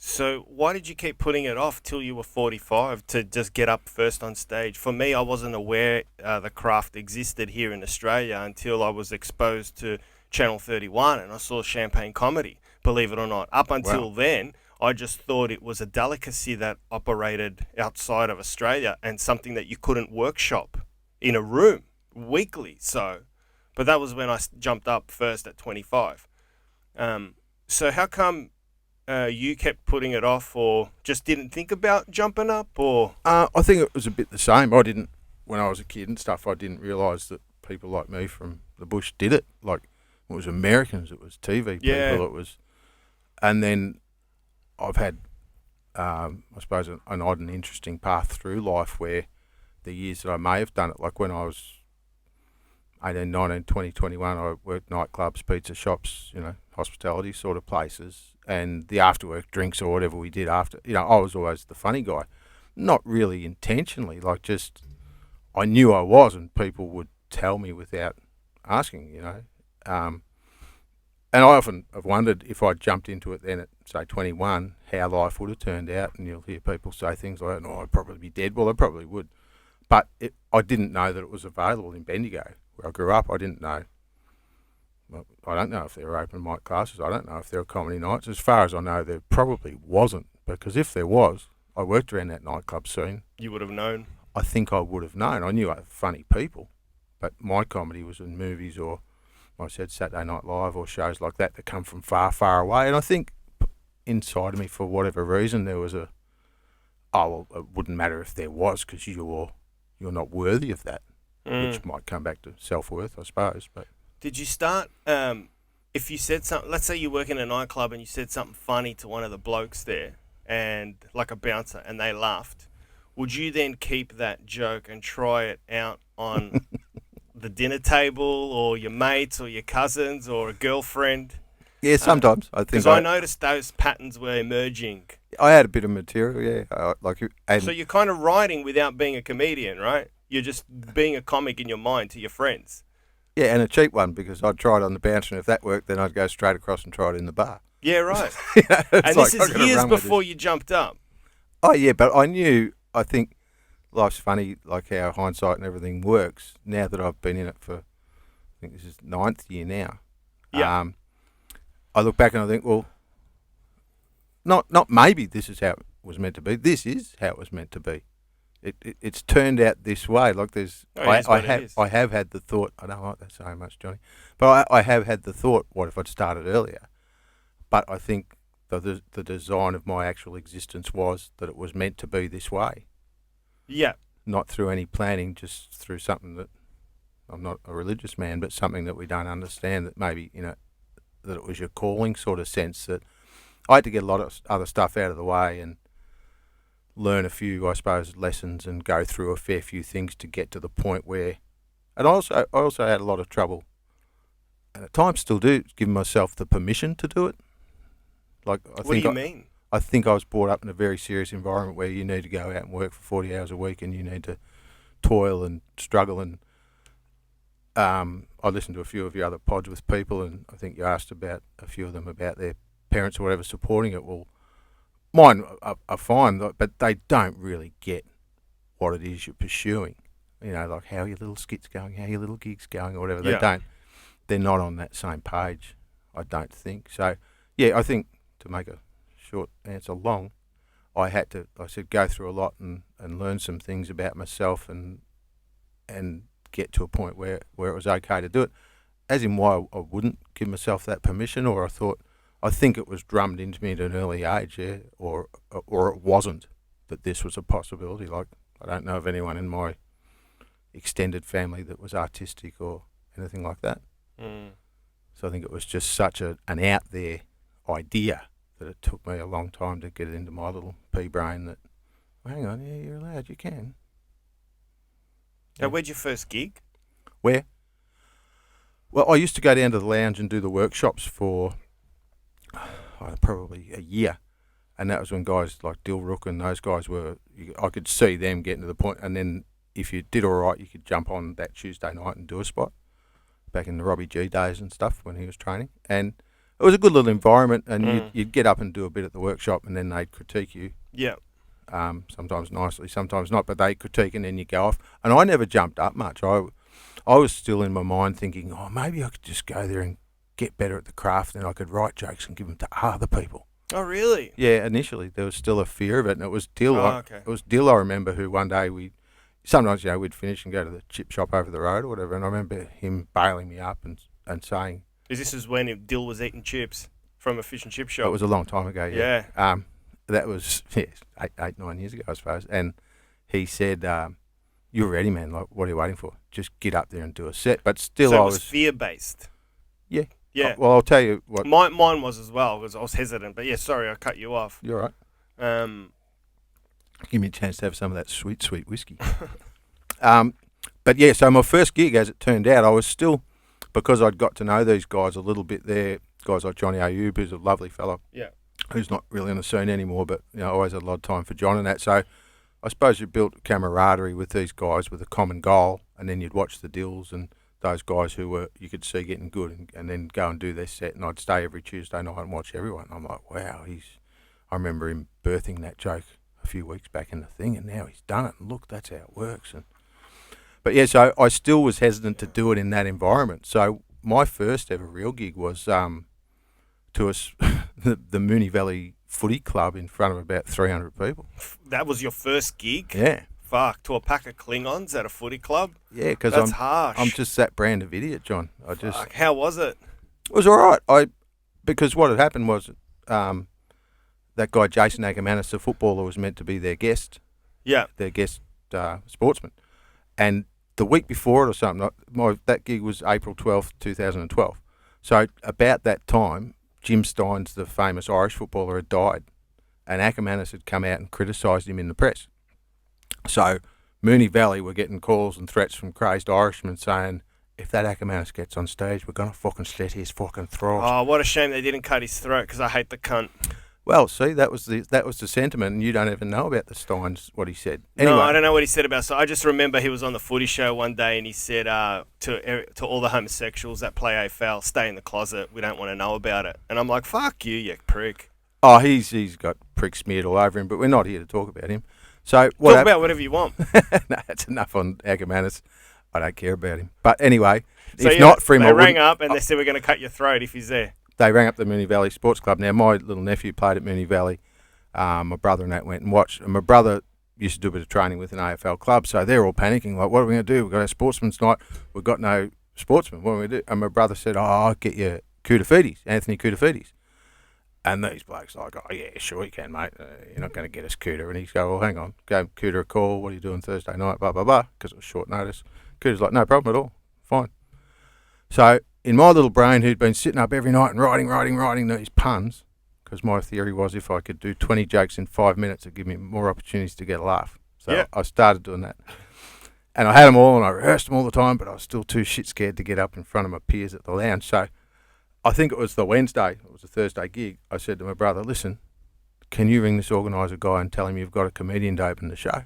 So why did you keep putting it off till you were 45 to just get up first on stage? For me, I wasn't aware the craft existed here in Australia until I was exposed to Channel 31 and I saw Champagne Comedy, believe it or not. Up Wow. until then, I just thought it was a delicacy that operated outside of Australia and something that you couldn't workshop in a room weekly. So, but that was when jumped up first at 25. So how come you kept putting it off, or just didn't think about jumping up, or I think it was a bit the same. I didn't, when I was a kid and stuff, I didn't realise that people like me from the bush did it. Like, it was Americans, it was TV yeah, people, it was. And then I've had, I suppose, an odd and interesting path through life where the years that I may have done it, like when I was 18, 19, 20, 21, I worked nightclubs, pizza shops, hospitality sort of places, and the after work drinks or whatever we did after, I was always the funny guy. Not really intentionally, like just I knew I was, and people would tell me without asking. Um, and I often have wondered if I jumped into it then at, say, 21, how life would have turned out. And you'll hear people say things like, no, I'd probably be dead. Well, I probably would. But I didn't know that it was available in Bendigo, where I grew up. I didn't know. Well, I don't know if there were open mic classes. I don't know if there were comedy nights. As far as I know, there probably wasn't. Because if there was, I worked around that nightclub scene. you would have known. I think I would have known. I knew I had funny people. But my comedy was in movies or, like I said, Saturday Night Live or shows like that come from far, far away. And I think inside of me, for whatever reason, there was oh, well, it wouldn't matter if there was because you're not worthy of that, Mm. which might come back to self-worth, I suppose. But Did you start? If you said something, let's say you work in a nightclub and you said something funny to one of the blokes there, and like a bouncer, and they laughed, would you then keep that joke and try it out on the dinner table, or your mates, or your cousins, or a girlfriend? yeah, sometimes I think Because I noticed those patterns were emerging. I had a bit of material, yeah, So and you're kind of writing without being a comedian, right? You're just being a comic in your mind to your friends. yeah, and a cheap one because I'd try it on the bouncer, and if that worked, then I'd go straight across and try it in the bar. Yeah, right. It's And this like is I've got to years run with this. before you jumped up. Oh yeah, but I knew. I think life's funny, like how hindsight and everything works. Now that I've been in it for, I think this is ninth year now. Yeah. I look back and I think, well, not maybe this is how it was meant to be. This is how it was meant to be. It's turned out this way. Like there's, Oh, it is what it is. I have had the thought. I don't like that so much, Johnny, but I have had the thought. What if I'd started earlier? But I think the design of my actual existence was that it was meant to be this way, Yeah. not through any planning, just through something that I'm not a religious man, but something that we don't understand. That maybe that it was your calling, sort of sense that I had to get a lot of other stuff out of the way and learn a few, I suppose, lessons and go through a fair few things to get to the point where. And I also had a lot of trouble, and at times still do, giving myself the permission to do it. Like What do you mean? I think I was brought up in a very serious environment where you need to go out and work for 40 hours a week and you need to toil and struggle. And I listened to a few of your other pods with people, and I think you asked about a few of them about their parents or whatever supporting it. Well, mine are fine, but they don't really get what it is you're pursuing. Like how your little skits going, how your little gigs going, or whatever. They Yeah. don't. They're not on that same page. I don't think so. Yeah, I think to make a short answer long, I had to. I said go through a lot and learn some things about myself and get to a point where it was okay to do it. As in why I wouldn't give myself that permission, or I think it was drummed into me at an early age, yeah, or it wasn't that this was a possibility. Like I don't know of anyone in my extended family that was artistic or anything like that. Mm. So I think it was just such an out there idea that it took me a long time to get it into my little pea brain that, well, hang on, yeah, you're allowed, you can. Now, where'd your first gig? Where? Well, I used to go down to the lounge and do the workshops for probably a year. And that was when guys like Dilrook and those guys I could see them getting to the point. And then if you did all right, you could jump on that Tuesday night and do a spot back in the Robbie G days and stuff when he was training. And it was a good little environment, and Mm. you'd get up and do a bit at the workshop, and then they'd critique you. Yeah. Sometimes nicely, sometimes not, but they critique, and then you go off. And I never jumped up much. I was still in my mind thinking, oh, maybe I could just go there and get better at the craft, and I could write jokes and give them to other people. Oh, really? Yeah, initially there was still a fear of it, and it was Dill. Okay. It was Dill. I remember who one day sometimes we'd finish and go to the chip shop over the road or whatever, and I remember him bailing me up and saying. This is when Dill was eating chips from a fish and chip shop. It was a long time ago. Yeah. That was 9 years ago, I suppose. And he said, "You're ready, man. Like, what are you waiting for? Just get up there and do a set." But still, So I it was was fear based. Yeah. Yeah. Well, I'll tell you what. Mine was as well, because I was hesitant. But yeah, sorry, I cut you off. You're right. Give me a chance to have some of that sweet, sweet whiskey. But yeah, so my first gig, as it turned out, I was still, because I'd got to know these guys a little bit there, guys like Johnny Ayub, who's a lovely fella. Yeah. Who's not really on the scene anymore, but I always had a lot of time for John and that. So I suppose you built camaraderie with these guys with a common goal, and then you'd watch the Dills and those guys who you could see getting good, and then go and do their set. And I'd stay every Tuesday night and watch everyone. I'm like, wow, I remember him birthing that joke a few weeks back in the thing, and now he's done it. And look, that's how it works. But yeah, so I still was hesitant to do it in that environment. So my first ever real gig was to us. The Moonee Valley Footy Club in front of about 300 people. That was your first gig? Yeah. Fuck, to a pack of Klingons at a footy club? Yeah, because that's harsh. I'm just that brand of idiot, John. Fuck, how was it? It was all right. Because what had happened was that guy Jason Agamanis, the footballer, was meant to be their guest. Yeah. Their guest sportsman. And the week before it or something, that gig was April 12th, 2012. So about that time, Jim Steins, the famous Irish footballer, had died, and Ackermanis had come out and criticised him in the press. So Moonee Valley were getting calls and threats from crazed Irishmen saying, if that Ackermanis gets on stage, we're going to fucking slit his fucking throat. Oh, what a shame they didn't cut his throat, because I hate the cunt. Well, see, that was the sentiment, and you don't even know about the Steins, what he said. Anyway, No, I don't know what he said about. So I just remember he was on the footy show one day, and he said to all the homosexuals that play AFL, stay in the closet. We don't want to know about it. And I'm like, fuck you, you prick. Oh, he's got prick smeared all over him, but we're not here to talk about him. So talk about whatever you want. No, that's enough on Agamanis. I don't care about him. But anyway, so if not for him, they rang up and they said we're going to cut your throat if he's there. They rang up the Moonee Valley Sports Club. Now, my little nephew played at Moonee Valley. My brother and that went and watched. And my brother used to do a bit of training with an AFL club, so they're all panicking, like, what are we going to do? We've got our sportsman's night. We've got no sportsman. What do we do? And my brother said, I'll get you Koutafidis, Anthony Koutafidis. And these blokes like, oh, yeah, sure you can, mate. You're not going to get us Cooter. And he's go, well, hang on. Go Cooter a call. What are you doing Thursday night? Blah, blah, blah. Because it was short notice. Cooter's like, no problem at all. Fine. So in my little brain, who'd been sitting up every night and writing these puns, because my theory was if I could do 20 jokes in 5 minutes, it'd give me more opportunities to get a laugh. So yeah. I started doing that. And I had them all, and I rehearsed them all the time, but I was still too shit scared to get up in front of my peers at the lounge. So I think it was the Wednesday, it was a Thursday gig, I said to my brother, listen, can you ring this organiser guy and tell him you've got a comedian to open the show? And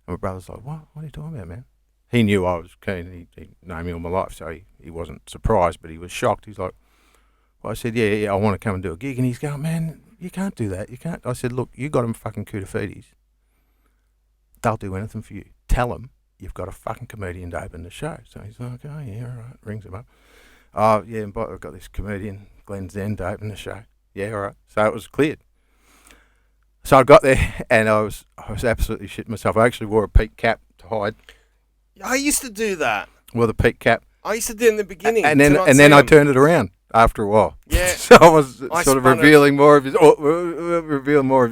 my brother's like, what are you talking about, man? He knew I was keen, he'd known me all my life, so he wasn't surprised, but he was shocked. He's like, well, I said, yeah, I want to come and do a gig. And he's going, man, you can't do that, you can't. I said, look, you got him fucking Koutafidis. They'll do anything for you. Tell them you've got a fucking comedian to open the show. So he's like, oh, yeah, all right, rings him up. Oh, yeah, but I've got this comedian, Glen Zen, to open the show. Yeah, all right. So it was cleared. So I got there, and I was absolutely shitting myself. I actually wore a peak cap to hide. I used to do that. Wore the peak cap. I used to do it in the beginning. And then I turned it around after a while. Yeah. So I was sort of revealing more of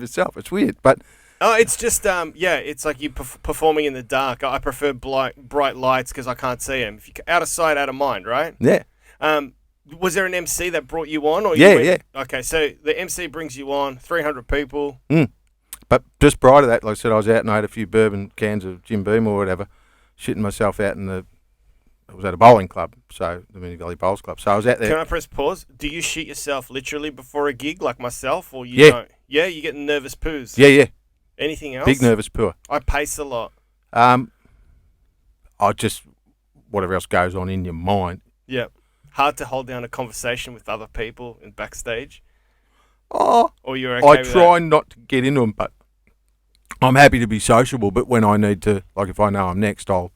yourself. It's weird, but... Oh, it's just, it's like you performing in the dark. I prefer bright lights because I can't see them. If you're out of sight, out of mind, right? Yeah. Was there an MC that brought you on? Or Yeah. Okay, so the MC brings you on, 300 people. But just prior to that, like I said, I was out and I had a few bourbon cans of Jim Beam or whatever, shitting myself out I was at a bowling club, so the Moonee Valley Bowls Club. So I was out there. Can I press pause? Do you shit yourself literally before a gig like myself? Or you don't? Yeah, you get nervous poos? Yeah. Anything else? Big nervous poo. I pace a lot. I just, whatever else goes on in your mind. Yeah. hard to hold down a conversation with other people in backstage? Oh, Or you're okay I with try not to get into them, but I'm happy to be sociable. But when I need to, like if I know I'm next, I'll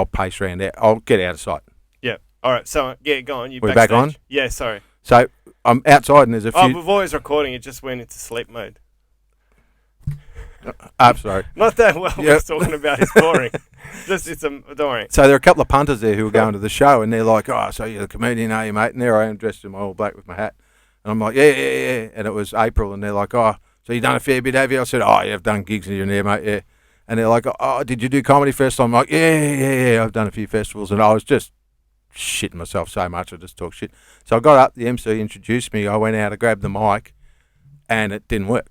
pace around out. I'll get out of sight. Yeah. All right. So, yeah, go on. You We're backstage. back on? Yeah, sorry. So I'm outside and there's a few. Oh, we've always recording. It just went into sleep mode. Sorry. Not that well. Yep. We're talking about it's boring. Don't worry. So there are a couple of punters there who were going to the show, and they're like, "Oh, so you're the comedian, are you, mate?" And there I am, dressed in my all black with my hat, and I'm like, "Yeah." And it was April, and they're like, "Oh, so you done a fair bit, have you?" I said, "Oh, yeah, I've done gigs here and there, mate, yeah." And they're like, "Oh, did you do comedy festival?" I'm like, "Yeah, I've done a few festivals," and I was just shitting myself so much, I just talk shit. So I got up, the MC introduced me, I went out, I grabbed the mic, and it didn't work.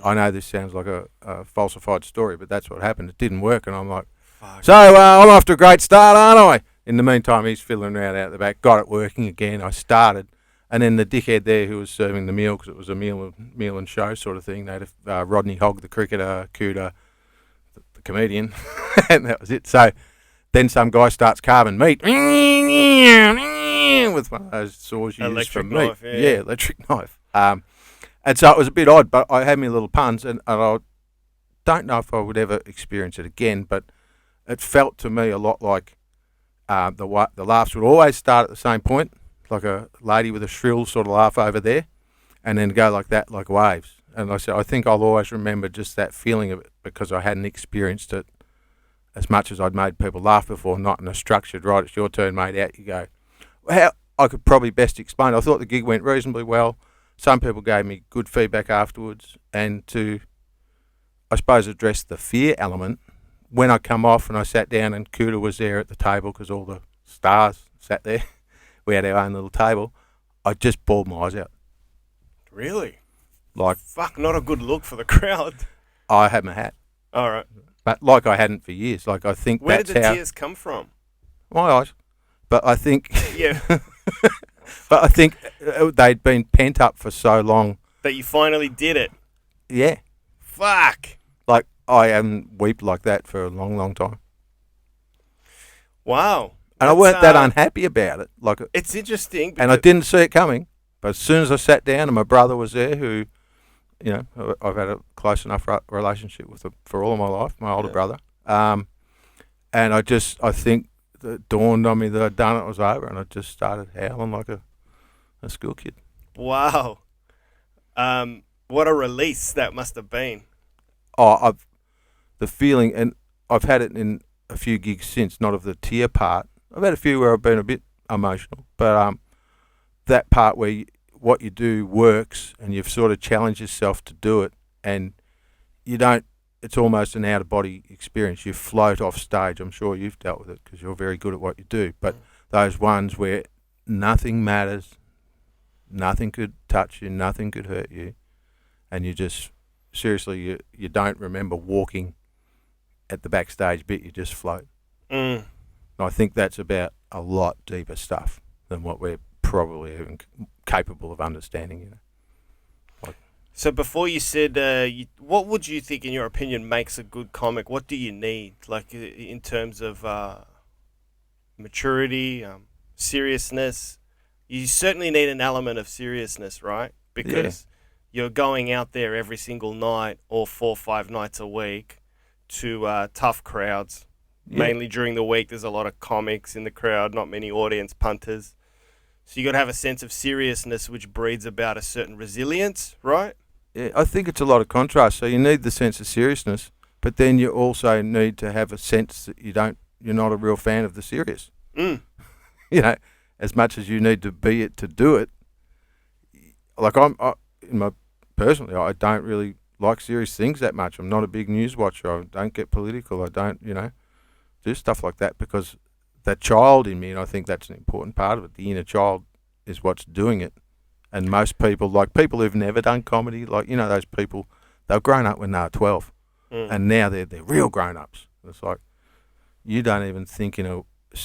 I know this sounds like a falsified story, but that's what happened. It didn't work, and I'm like, Fuck. so I'm off to a great start, aren't I? In the meantime, he's fiddling around out the back. Got it working again. I started, and then the dickhead there who was serving the meal, because it was a meal and show sort of thing. They had Rodney Hogg, the cricketer, Cooter, the comedian, and that was it. So then some guy starts carving meat with one of those saws you use for meat. Knife, yeah. Electric knife. And so it was a bit odd, but I had me little puns, and I don't know if I would ever experience it again, but it felt to me a lot like the laughs would always start at the same point, like a lady with a shrill sort of laugh over there, and then go like that, like waves. And I said, I think I'll always remember just that feeling of it, because I hadn't experienced it as much as I'd made people laugh before, not in a structured, right, it's your turn, mate, out you go. How I could probably best explain it. I thought the gig went reasonably well. Some people gave me good feedback afterwards, and to, I suppose, address the fear element, when I come off and I sat down and Cooter was there at the table because all the stars sat there, we had our own little table, I just bawled my eyes out. Really? Like, fuck, not a good look for the crowd. I had my hat. All right. But like I hadn't for years. Like I think Where that's did the how tears come from? my eyes. But I think Yeah. but I think they'd been pent up for so long. That you finally did it. Yeah. Fuck. Like I haven't wept like that for a long, long time. Wow. And I weren't that unhappy about it. Like It's interesting. And I didn't see it coming. But as soon as I sat down and my brother was there, who, you know, I've had a close enough relationship with for all of my life, my older brother. And I think it dawned on me that I'd done it, was over, and I just started howling like a school kid. Wow. What a release that must have been. Oh, the feeling, and I've had it in a few gigs since, not of the tear part. I've had a few where I've been a bit emotional, but that part where what you do works and you've sort of challenged yourself to do it, and you don't, it's almost an out-of-body experience. You float off stage. I'm sure you've dealt with it because you're very good at what you do, but those ones where nothing matters, nothing could touch you, nothing could hurt you, and you just, seriously, you don't remember walking at the backstage bit, you just float. And I think that's about a lot deeper stuff than what we're probably even capable of understanding, you know. So before you said, what would you think, in your opinion, makes a good comic? What do you need, like in terms of maturity, seriousness? You certainly need an element of seriousness, right? Because you're going out there every single night or 4 or 5 nights a week to tough crowds. Mainly during the week, there's a lot of comics in the crowd, not many audience punters. So you got to have a sense of seriousness, which breeds about a certain resilience, right? Yeah, I think it's a lot of contrast. So you need the sense of seriousness, but then you also need to have a sense that you're not a real fan of the serious. You know, as much as you need to be it to do it. Like personally, I don't really like serious things that much. I'm not a big news watcher. I don't get political. I don't, do stuff like that because that child in me, and I think that's an important part of it. The inner child is what's doing it. And most people, like people who've never done comedy, like, those people, they've grown up when they were 12 and now they're real grown-ups. It's like, you don't even think,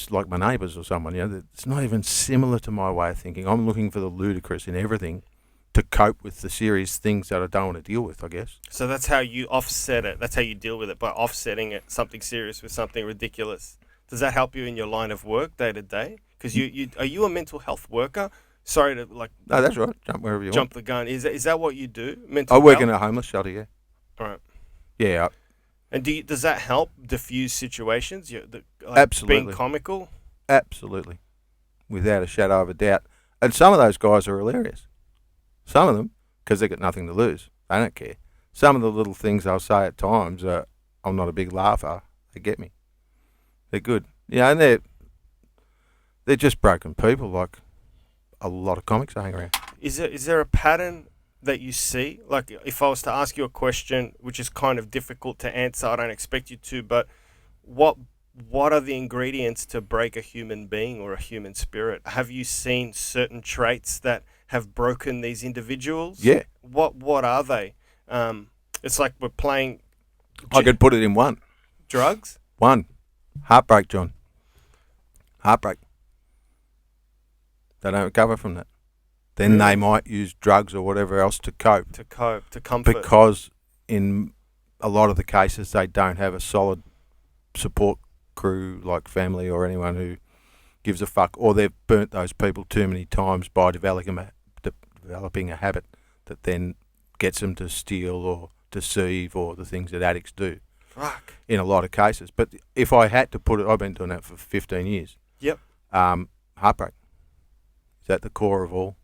like my neighbours or someone, it's not even similar to my way of thinking. I'm looking for the ludicrous in everything to cope with the serious things that I don't want to deal with, I guess. So that's how you offset it. That's how you deal with it, by offsetting it, something serious with something ridiculous. Does that help you in your line of work day to day? Because you are you a mental health worker? Sorry to No, that's right. Jump wherever you jump want. the gun. Is that what you do? Mental I work health? in a homeless shelter, yeah. All right. Yeah, And does that help diffuse situations? Being absolutely. comical? Absolutely. Without a shadow of a doubt. And some of those guys are hilarious. Some of them, because they've got nothing to lose. They don't care. Some of the little things they'll say at times, I'm not a big laugher. They get me. They're good. Yeah, and they're just broken people, like a lot of comics hang around. Is there a pattern that you see? Like, if I was to ask you a question, which is kind of difficult to answer, I don't expect you to, but what are the ingredients to break a human being or a human spirit? Have you seen certain traits that have broken these individuals? Yeah. What are they? It's like we're playing I could put it in one. drugs. One. Heartbreak, John. Heartbreak. They don't recover from that. Then they might use drugs or whatever else to cope. To cope, to comfort. Because in a lot of the cases, they don't have a solid support crew like family or anyone who gives a fuck, or they've burnt those people too many times by developing a habit that then gets them to steal or deceive or the things that addicts do. Fuck. In a lot of cases. But if I had to put it, I've been doing that for 15 years. Yep. Heartbreak. Is at the core of all.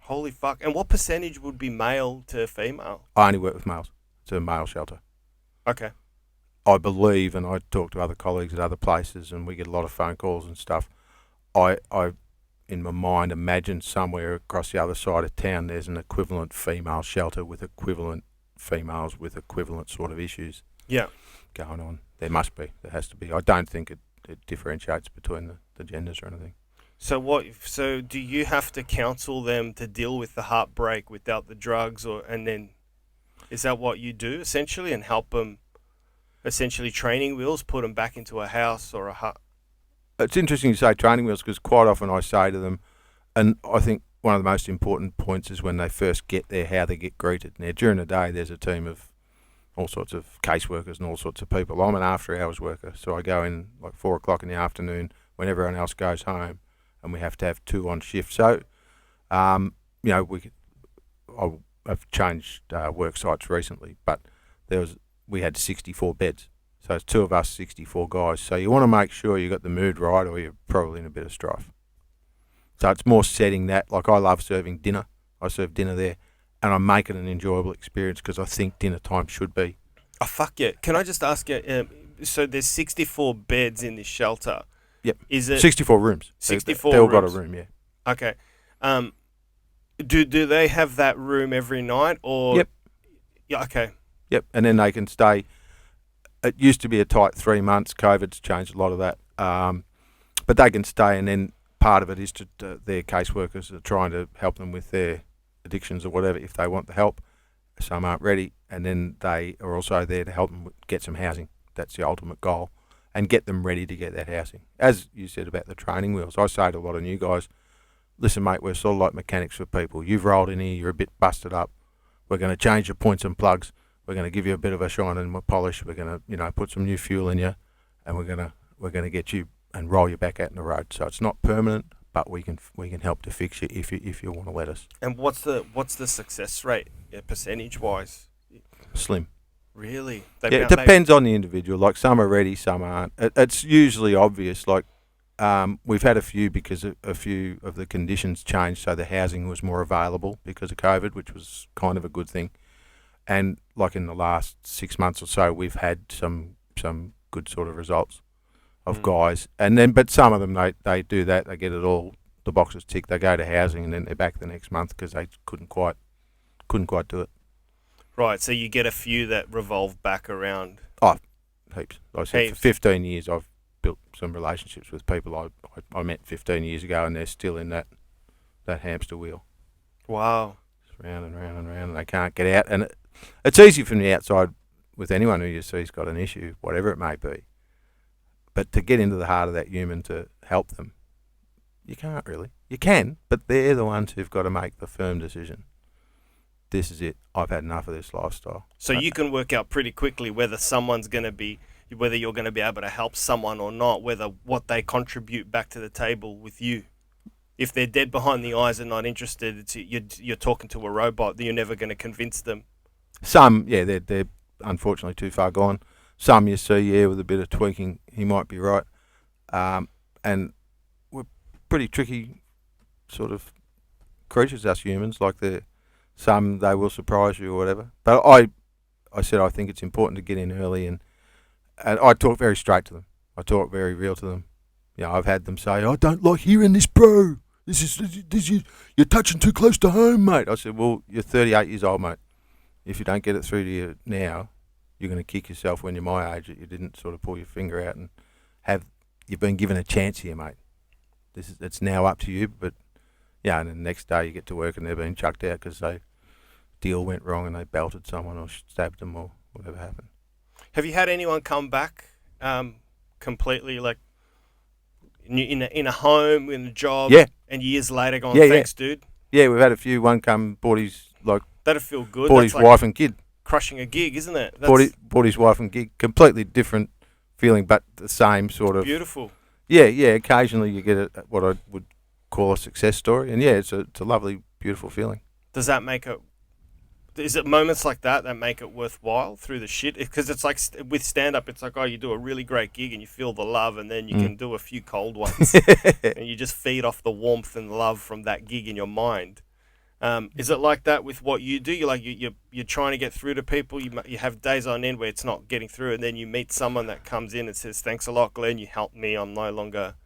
Holy fuck. And what percentage would be male to female? I only work with males. It's a male shelter. Okay. I believe, and I talk to other colleagues at other places, and we get a lot of phone calls and stuff. I in my mind, imagine somewhere across the other side of town there's an equivalent female shelter with equivalent females with equivalent sort of issues going on. There must be. There has to be. I don't think it differentiates between the genders or anything. So do you have to counsel them to deal with the heartbreak without the drugs, and then is that what you do essentially, and help them, essentially training wheels, put them back into a house or a hut? It's interesting you say training wheels because quite often I say to them, and I think one of the most important points is when they first get there, how they get greeted. Now, during the day, there's a team of all sorts of caseworkers and all sorts of people. I'm an after-hours worker, so I go in like 4 o'clock in the afternoon when everyone else goes home, and we have to have 2 on shift. So, I've changed work sites recently, but we had 64 beds. So it's 2 of us, 64 guys. So you want to make sure you got the mood right, or you're probably in a bit of strife. So it's more setting that. Like, I love serving dinner. I serve dinner there, and I make it an enjoyable experience because I think dinner time should be. Oh, fuck yeah. Can I just ask you, so there's 64 beds in this shelter. Yep. Is it 64 rooms. 64 They all rooms. got a room, yeah. Okay. Do they have that room every night, or? Yep. Yeah, okay. Yep, and then they can stay. It used to be a tight 3 months. COVID's changed a lot of that. But they can stay, and then part of it is to their caseworkers are trying to help them with their addictions or whatever if they want the help. Some aren't ready, and then they are also there to help them get some housing. That's the ultimate goal, and get them ready to get that housing. As you said about the training wheels, I say to a lot of new guys, listen, mate, we're sort of like mechanics for people. You've rolled in here, you're a bit busted up. We're going to change your points and plugs. We're going to give you a bit of a shine and polish. We're going to, put some new fuel in you, and we're going to get you and roll you back out in the road. So it's not permanent, but we can help to fix you if you want to let us. And what's the success rate, percentage wise? Slim. Really? It depends on the individual. Like, some are ready, some aren't. It's usually obvious. Like, we've had a few because a few of the conditions changed, so the housing was more available because of COVID, which was kind of a good thing. And like in the last 6 months or so, we've had some good sort of results of guys. And then, but some of them, they do that. They get it all, the boxes ticked. They go to housing, and then they're back the next month because they couldn't quite do it. Right. So you get a few that revolve back around. Oh, heaps. Like I said, Heaps. for 15 years, I've built some relationships with people I met 15 years ago, and they're still in that hamster wheel. Wow. Just round and round and round, and they can't get out. And it's easy from the outside with anyone who you see's got an issue, whatever it may be. But to get into the heart of that human to help them, you can't really. You can, but they're the ones who've got to make the firm decision. This is it. I've had enough of this lifestyle. So you can work out pretty quickly whether someone's going to be whether you're going to be able to help someone or not, whether what they contribute back to the table with you. If they're dead behind the eyes and not interested, you're talking to a robot. You're never going to convince them. Some, yeah, they're unfortunately too far gone. Some you see, yeah, with a bit of tweaking, he might be right. And we're pretty tricky sort of creatures, us humans. Like some they will surprise you or whatever. But I said I think it's important to get in early, and I talk very straight to them. I talk very real to them. You know, I've had them say, "I don't like hearing this, bro. This is you're touching too close to home, mate." I said, "Well, you're 38 years old, mate. If you don't get it through to you now, you're going to kick yourself when you're my age that you didn't sort of pull your finger out and you've been given a chance here, mate. It's now up to you." But yeah, and then the next day you get to work and they're being chucked out because they deal went wrong and they belted someone or stabbed them or whatever happened. Have you had anyone come back completely, like in a home, in a job, Yeah, and years later gone, Yeah, thanks, dude? yeah, we've had a few. One come, bought his That'd feel good. bought That's his like wife and kid. crushing a gig, isn't it? Bought his wife and gig. Completely different feeling, but the same sort of. Beautiful. Yeah. Occasionally you get what I would call a success story, and yeah, it's a lovely, beautiful feeling. Does that make it? Is it moments like that make it worthwhile through the shit? Because it's like with stand-up, it's like, oh, you do a really great gig and you feel the love, and then you can do a few cold ones, and you just feed off the warmth and love from that gig in your mind. Is it like that with what you do? You're trying to get through to people. You have days on end where it's not getting through, and then you meet someone that comes in and says, "Thanks a lot, Glenn. You helped me. I'm no longer,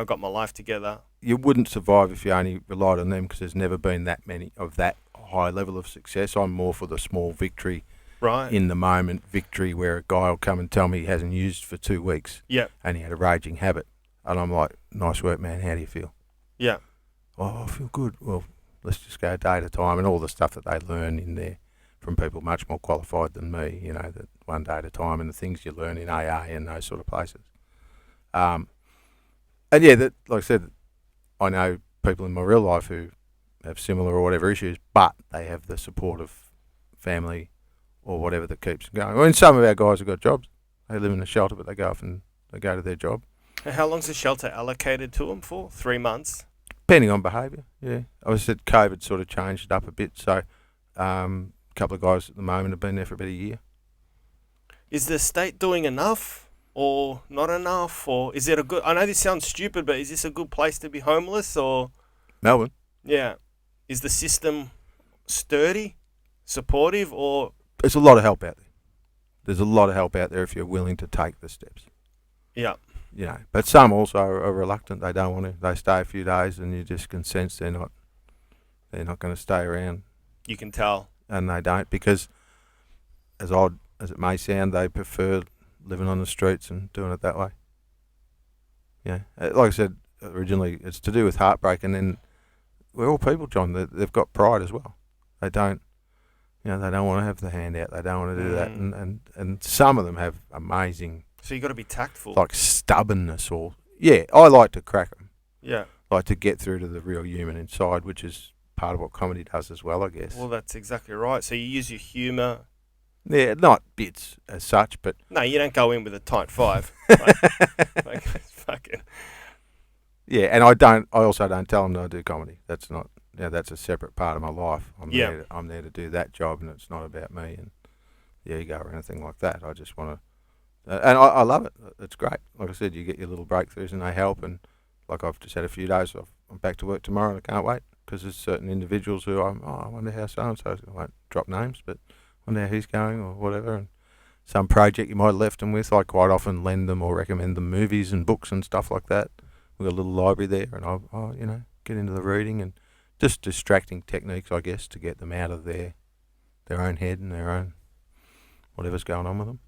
got my life together." You wouldn't survive if you only relied on them because there's never been that many of that high level of success. I'm more for the small victory, right? In the moment victory where a guy will come and tell me he hasn't used for 2 weeks. Yeah. And he had a raging habit, and I'm like, "Nice work, man. How do you feel?" Yeah. "Oh, I feel good." "Well, let's just go a day at a time," and all the stuff that they learn in there from people much more qualified than me, that one day at a time, and the things you learn in AA and those sort of places. And yeah, that, like I said, I know people in my real life who have similar or whatever issues, but they have the support of family or whatever that keeps them going. I mean, some of our guys have got jobs. They live in a shelter, but they go off and they go to their job. And how long's the shelter allocated to them for? 3 months? Depending on behaviour, yeah. I said COVID sort of changed it up a bit, so a couple of guys at the moment have been there for about a year. Is the state doing enough or not enough? Or is it a good... I know this sounds stupid, but is this a good place to be homeless or... Melbourne? Yeah. Is the system sturdy, supportive, or... There's a lot of help out there. There's a lot of help out there if you're willing to take the steps. Yeah. But some also are reluctant. They don't want to. They stay a few days, and you just can sense they're not going to stay around. You can tell. And they don't, because as odd as it may sound, they prefer living on the streets and doing it that way. Yeah, like I said originally, it's to do with heartbreak, and then we're all people, John. They've got pride as well. They don't, they don't want to have the handout. They don't want to do that, and some of them have amazing. So you got to be tactful. Like stubbornness, or I like to crack them. Yeah. Like to get through to the real human inside, which is part of what comedy does as well, I guess. Well, that's exactly right. So you use your humour. Yeah, not bits as such, but... No, you don't go in with a tight five. Fucking... Yeah, and I also don't tell them that I do comedy. That's not... that's a separate part of my life. I'm there to do that job, and it's not about me and the ego or anything like that. I just want to... and I love it. It's great. Like I said, you get your little breakthroughs and they help, and like I've just had a few days. I'm back to work tomorrow and I can't wait, because there's certain individuals who I wonder how so-and-so, I won't drop names, but wonder how he's going or whatever, and some project you might have left them with. I quite often lend them or recommend them movies and books and stuff like that. We've got a little library there, and I'll get into the reading and just distracting techniques, I guess, to get them out of their own head and their own whatever's going on with them.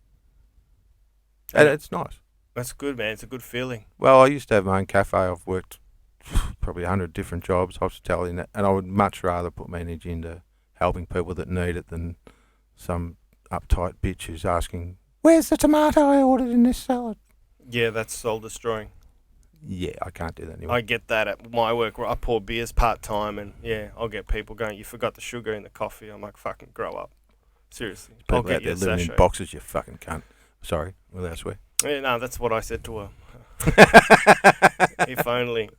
And it's nice. That's good, man. It's a good feeling. Well, I used to have my own cafe. I've worked probably 100 different jobs, hospitality, and I would much rather put my energy into helping people that need it than some uptight bitch who's asking, "Where's the tomato I ordered in this salad?" Yeah, that's soul destroying. Yeah, I can't do that anymore. I get that at my work where I pour beers part-time, and I'll get people going, "You forgot the sugar in the coffee." I'm like, fucking grow up. Seriously. People I'll get out there you a living sachet. in boxes, you fucking cunt. Sorry, will I swear? Yeah, no, that's what I said to her. If only.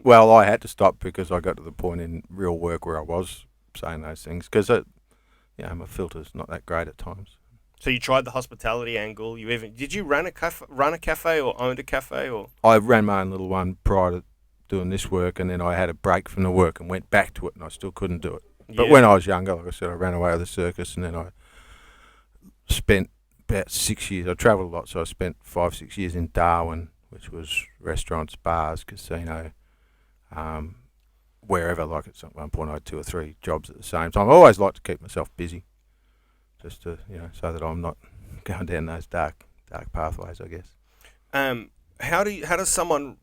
Well, I had to stop because I got to the point in real work where I was saying those things because, my filter's not that great at times. So you tried the hospitality angle. Did you run a cafe or owned a cafe or? I ran my own little one prior to doing this work, and then I had a break from the work and went back to it, and I still couldn't do it. But when I was younger, like I said, I ran away with the circus, and then I spent about 6 years. I travelled a lot, so I spent 5-6 years in Darwin, which was restaurants, bars, casino, wherever. Like at one point, I had 2 or 3 jobs at the same time. I always like to keep myself busy, just to so that I'm not going down those dark pathways, I guess. How does someone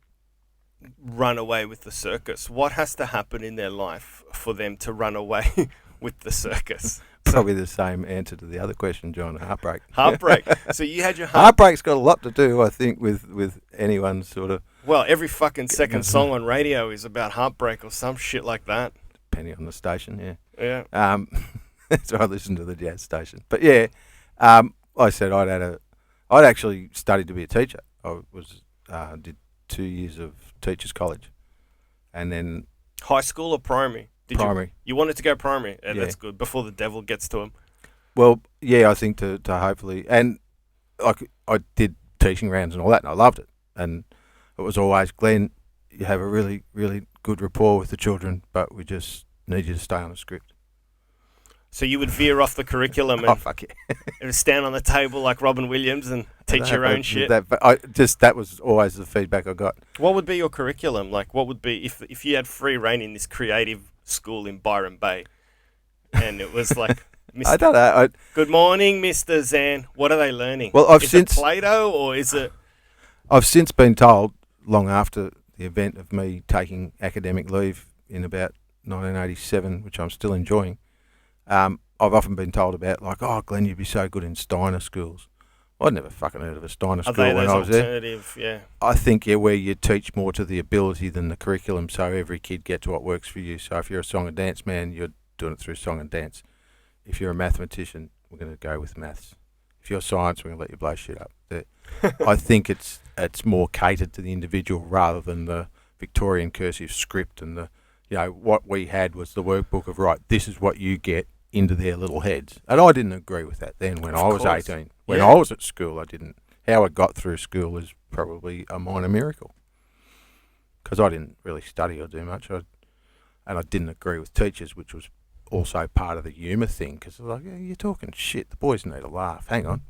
run away with the circus? What has to happen in their life for them to run away with the circus? Probably the same answer to the other question, John. Heartbreak. Heartbreak. So you had your heartbreak's got a lot to do, I think, with anyone's sort of. Well, every fucking second song on radio is about heartbreak or some shit like that. Depending on the station, yeah. So I listened to the jazz station, but yeah, I said I'd actually studied to be a teacher. I did 2 years of teachers college, and then high school or primary. Primary. You wanted to go primary? Yeah. That's good. Before the devil gets to him. Well, yeah, I think to hopefully, and I did teaching rounds and all that, and I loved it. And it was always, Glenn, you have a really, really good rapport with the children, but we just need you to stay on the script. So you would veer off the curriculum and fuck yeah. and stand on the table like Robin Williams and teach your own shit? That was always the feedback I got. What would be your curriculum? Like, what would be, if you had free reign in this creative school in Byron Bay, and it was like, I don't know. Good morning, Mr. Zen. What are they learning? Well, is it Plato or is it? I've since been told, long after the event of me taking academic leave in about 1987, which I'm still enjoying, I've often been told about, like, oh, Glenn, you'd be so good in Steiner schools. I'd never fucking heard of a Steiner school when I was there. Yeah. I think, where you teach more to the ability than the curriculum, so every kid gets what works for you. So if you're a song and dance man, you're doing it through song and dance. If you're a mathematician, we're going to go with maths. If you're science, we're going to let you blow shit up. I think it's more catered to the individual rather than the Victorian cursive script and what we had was the workbook of, right, this is what you get into their little heads. And I didn't agree with that then when I was 18. When I was at school, I didn't. How I got through school is probably a minor miracle because I didn't really study or do much. And I didn't agree with teachers, which was also part of the humour thing because like, you're talking shit. The boys need a laugh. Hang on.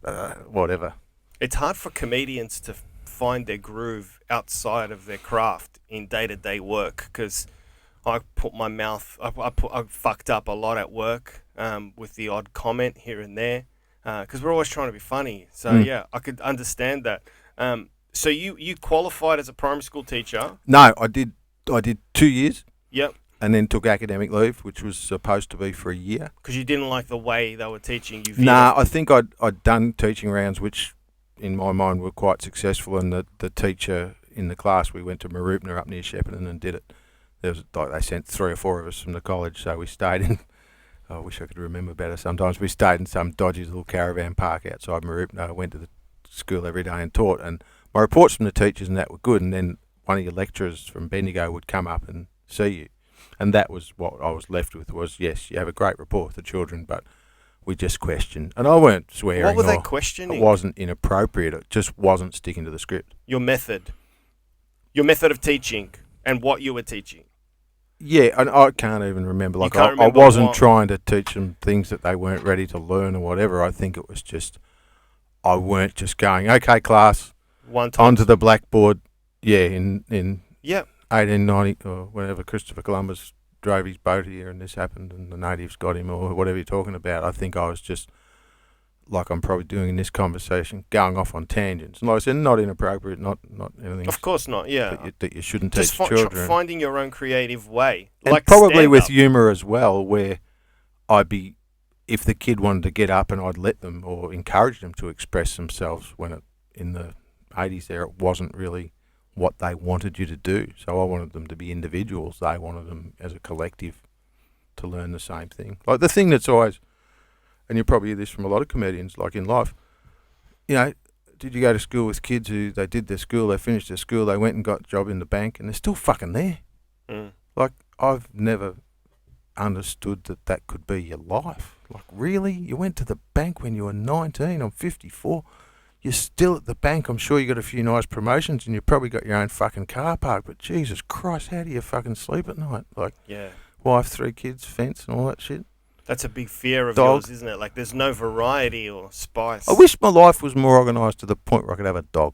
Whatever. It's hard for comedians to find their groove outside of their craft in day-to-day work because I put my mouth, I fucked up a lot at work with the odd comment here and there because we're always trying to be funny. So yeah, I could understand that. So you qualified as a primary school teacher? No, I did 2 years. Yep. And then took academic leave, which was supposed to be for a year. Because you didn't like the way they were teaching you? Nah, I think I'd done teaching rounds, which in my mind were quite successful, and the teacher in the class, we went to Marupna up near Shepparton and did it. There was they sent 3 or 4 of us from the college, so we stayed in. I wish I could remember better. Sometimes we stayed in some dodgy little caravan park outside Marupna. I went to the school every day and taught, and my reports from the teachers and that were good. And then one of your lecturers from Bendigo would come up and see you, and that was what I was left with. Was yes, you have a great rapport with the children, but we just questioned, and I weren't swearing. What were they questioning? It wasn't inappropriate. It just wasn't sticking to the script. Your method of teaching, and what you were teaching. Yeah, and I can't even remember. Like I wasn't trying to teach them things that they weren't ready to learn or whatever. I think it was just I weren't just going, okay, class, onto the blackboard. Yeah, in 1890 or whenever Christopher Columbus drove his boat here and this happened and the natives got him or whatever you're talking about. I think I was just, like I'm probably doing in this conversation, going off on tangents. And like I said, not inappropriate, not anything. Of course not, yeah. That you shouldn't teach children. Finding your own creative way. And like probably with humour as well, where if the kid wanted to get up and I'd let them or encourage them to express themselves when in the 80s there, it wasn't really what they wanted you to do. So I wanted them to be individuals. They wanted them as a collective to learn the same thing. Like the thing that's always, and you probably hear this from a lot of comedians, like in life, you know, did you go to school with kids who they did their school, they finished their school, they went and got a job in the bank, and they're still fucking there? Mm. Like, I've never understood that could be your life. Like, really? You went to the bank when you were 19? I'm 54. You're still at the bank. I'm sure you got a few nice promotions and you probably got your own fucking car park, but Jesus Christ, how do you fucking sleep at night? Like, Yeah. wife, 3 kids, fence and all that shit. That's a big fear of Dog. yours, isn't it? Like, there's no variety or spice. I wish my life was more organised to the point where I could have a dog.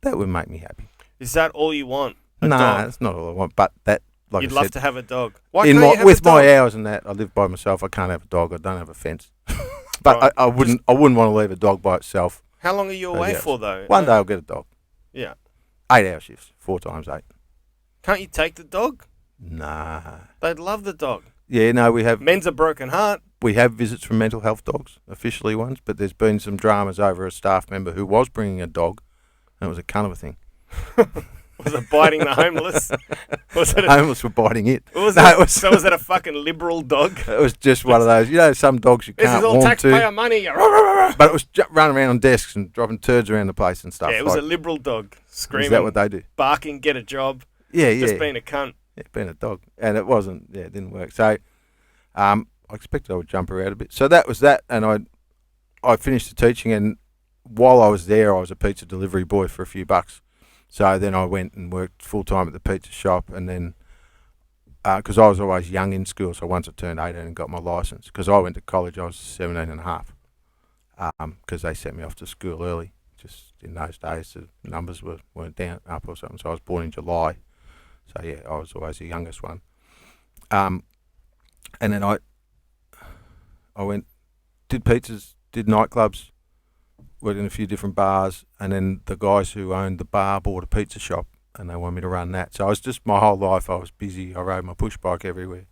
That would make me happy. Is that all you want? A Nah, dog? that's not all I want, but that, like You'd I love said, to have a dog. Why in can't my, you have with a dog? my hours and that, I live by myself. I can't have a dog. I don't have a fence. But Right. I wouldn't want to leave a dog by itself. How long are you away yes. for, though? One day I'll get a dog. Yeah. 8-hour shifts, 4 times 8. Can't you take the dog? Nah. They'd love the dog. Yeah, no, we have Men's a broken heart. visits from mental health dogs, officially ones, but there's been some dramas over a staff member who was bringing a dog, and it was a cunt of a thing. Was it biting the homeless? Was it? Homeless were biting it. Was No, it? it was- So was it a fucking liberal dog? It was just one of those, some dogs you This can't is all warm taxpayer to. money. But it was running around on desks and dropping turds around the place and stuff. Yeah, it was like, a liberal dog screaming, is that what they do? barking, get a job, Yeah, just yeah. being a cunt. Yeah, being a dog. And it wasn't, it didn't work. So I expected I would jump around a bit. So that was that, and I finished the teaching, and while I was there, I was a pizza delivery boy for a few bucks. So then I went and worked full-time at the pizza shop, and then, because I was always young in school, so once I turned 18 and got my licence, because I went to college, I was 17 and a half, because they sent me off to school early. Just in those days, the numbers weren't down, up or something, so I was born in July. So yeah, I was always the youngest one. And then I went, did pizzas, did nightclubs, worked in a few different bars, and then the guys who owned the bar bought a pizza shop, and they wanted me to run that. So I was just, my whole life I was busy. I rode my push bike everywhere.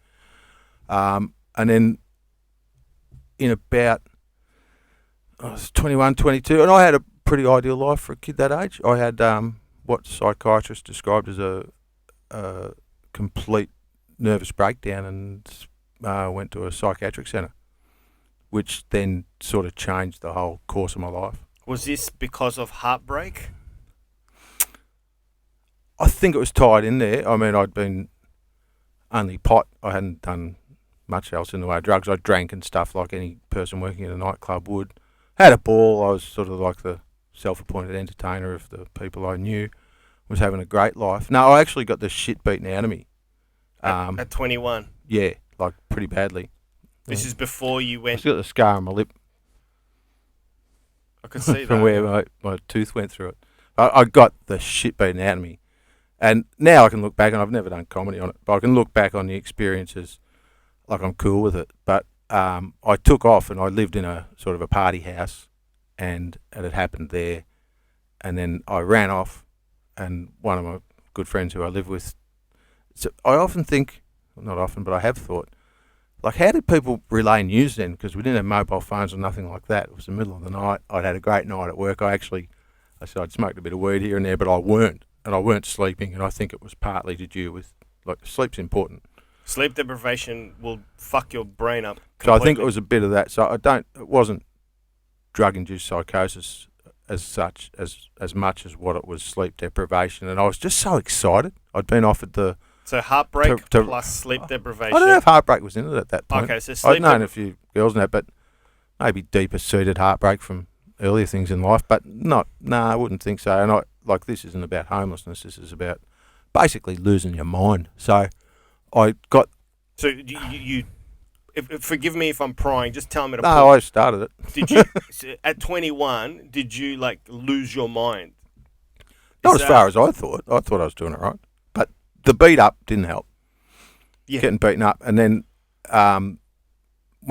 And then in about, I was 21, 22, and I had a pretty ideal life for a kid that age. I had what psychiatrists described as a complete nervous breakdown, and went to a psychiatric centre, which then sort of changed the whole course of my life. Was this because of heartbreak? I think it was tied in there. I mean, I'd been only pot. I hadn't done much else in the way of drugs. I drank and stuff like any person working in a nightclub would. Had a ball. I was sort of like the self-appointed entertainer of the people I knew. Was having a great life. No, I actually got the shit beaten out of me. At 21? Yeah, like pretty badly. This is before you I went... still got the scar on my lip I could see from that. where my tooth went through it. I got the shit beaten out of me. And now I can look back, and I've never done comedy on it, but I can look back on the experiences like I'm cool with it. But I took off, and I lived in a sort of a party house, and it had happened there. And then I ran off, and one of my good friends who I live with, so I often think, not often, but I have thought, like, how did people relay news then? Because we didn't have mobile phones or nothing like that. It was the middle of the night. I'd had a great night at work. I said I'd smoked a bit of weed here and there, but I weren't. And I weren't sleeping, and I think it was partly to do with, like, sleep's important. Sleep deprivation will fuck your brain up completely. So I think it was a bit of that. So it wasn't drug-induced psychosis as such, as much as what it was sleep deprivation. And I was just so excited. I'd been offered the... So heartbreak to- plus sleep deprivation. I don't know if heartbreak was in it at that point. Okay, so sleep I'd known a few girls in that, but maybe deeper seated heartbreak from earlier things in life, but I wouldn't think so. And this isn't about homelessness. This is about basically losing your mind. So I got... So you forgive me if I'm prying, just tell me to... No, I started it. Did you, at 21, did you, like, lose your mind? Not as far as I thought. I thought I was doing it right. But the beat up didn't help. Yeah. Getting beaten up. And then one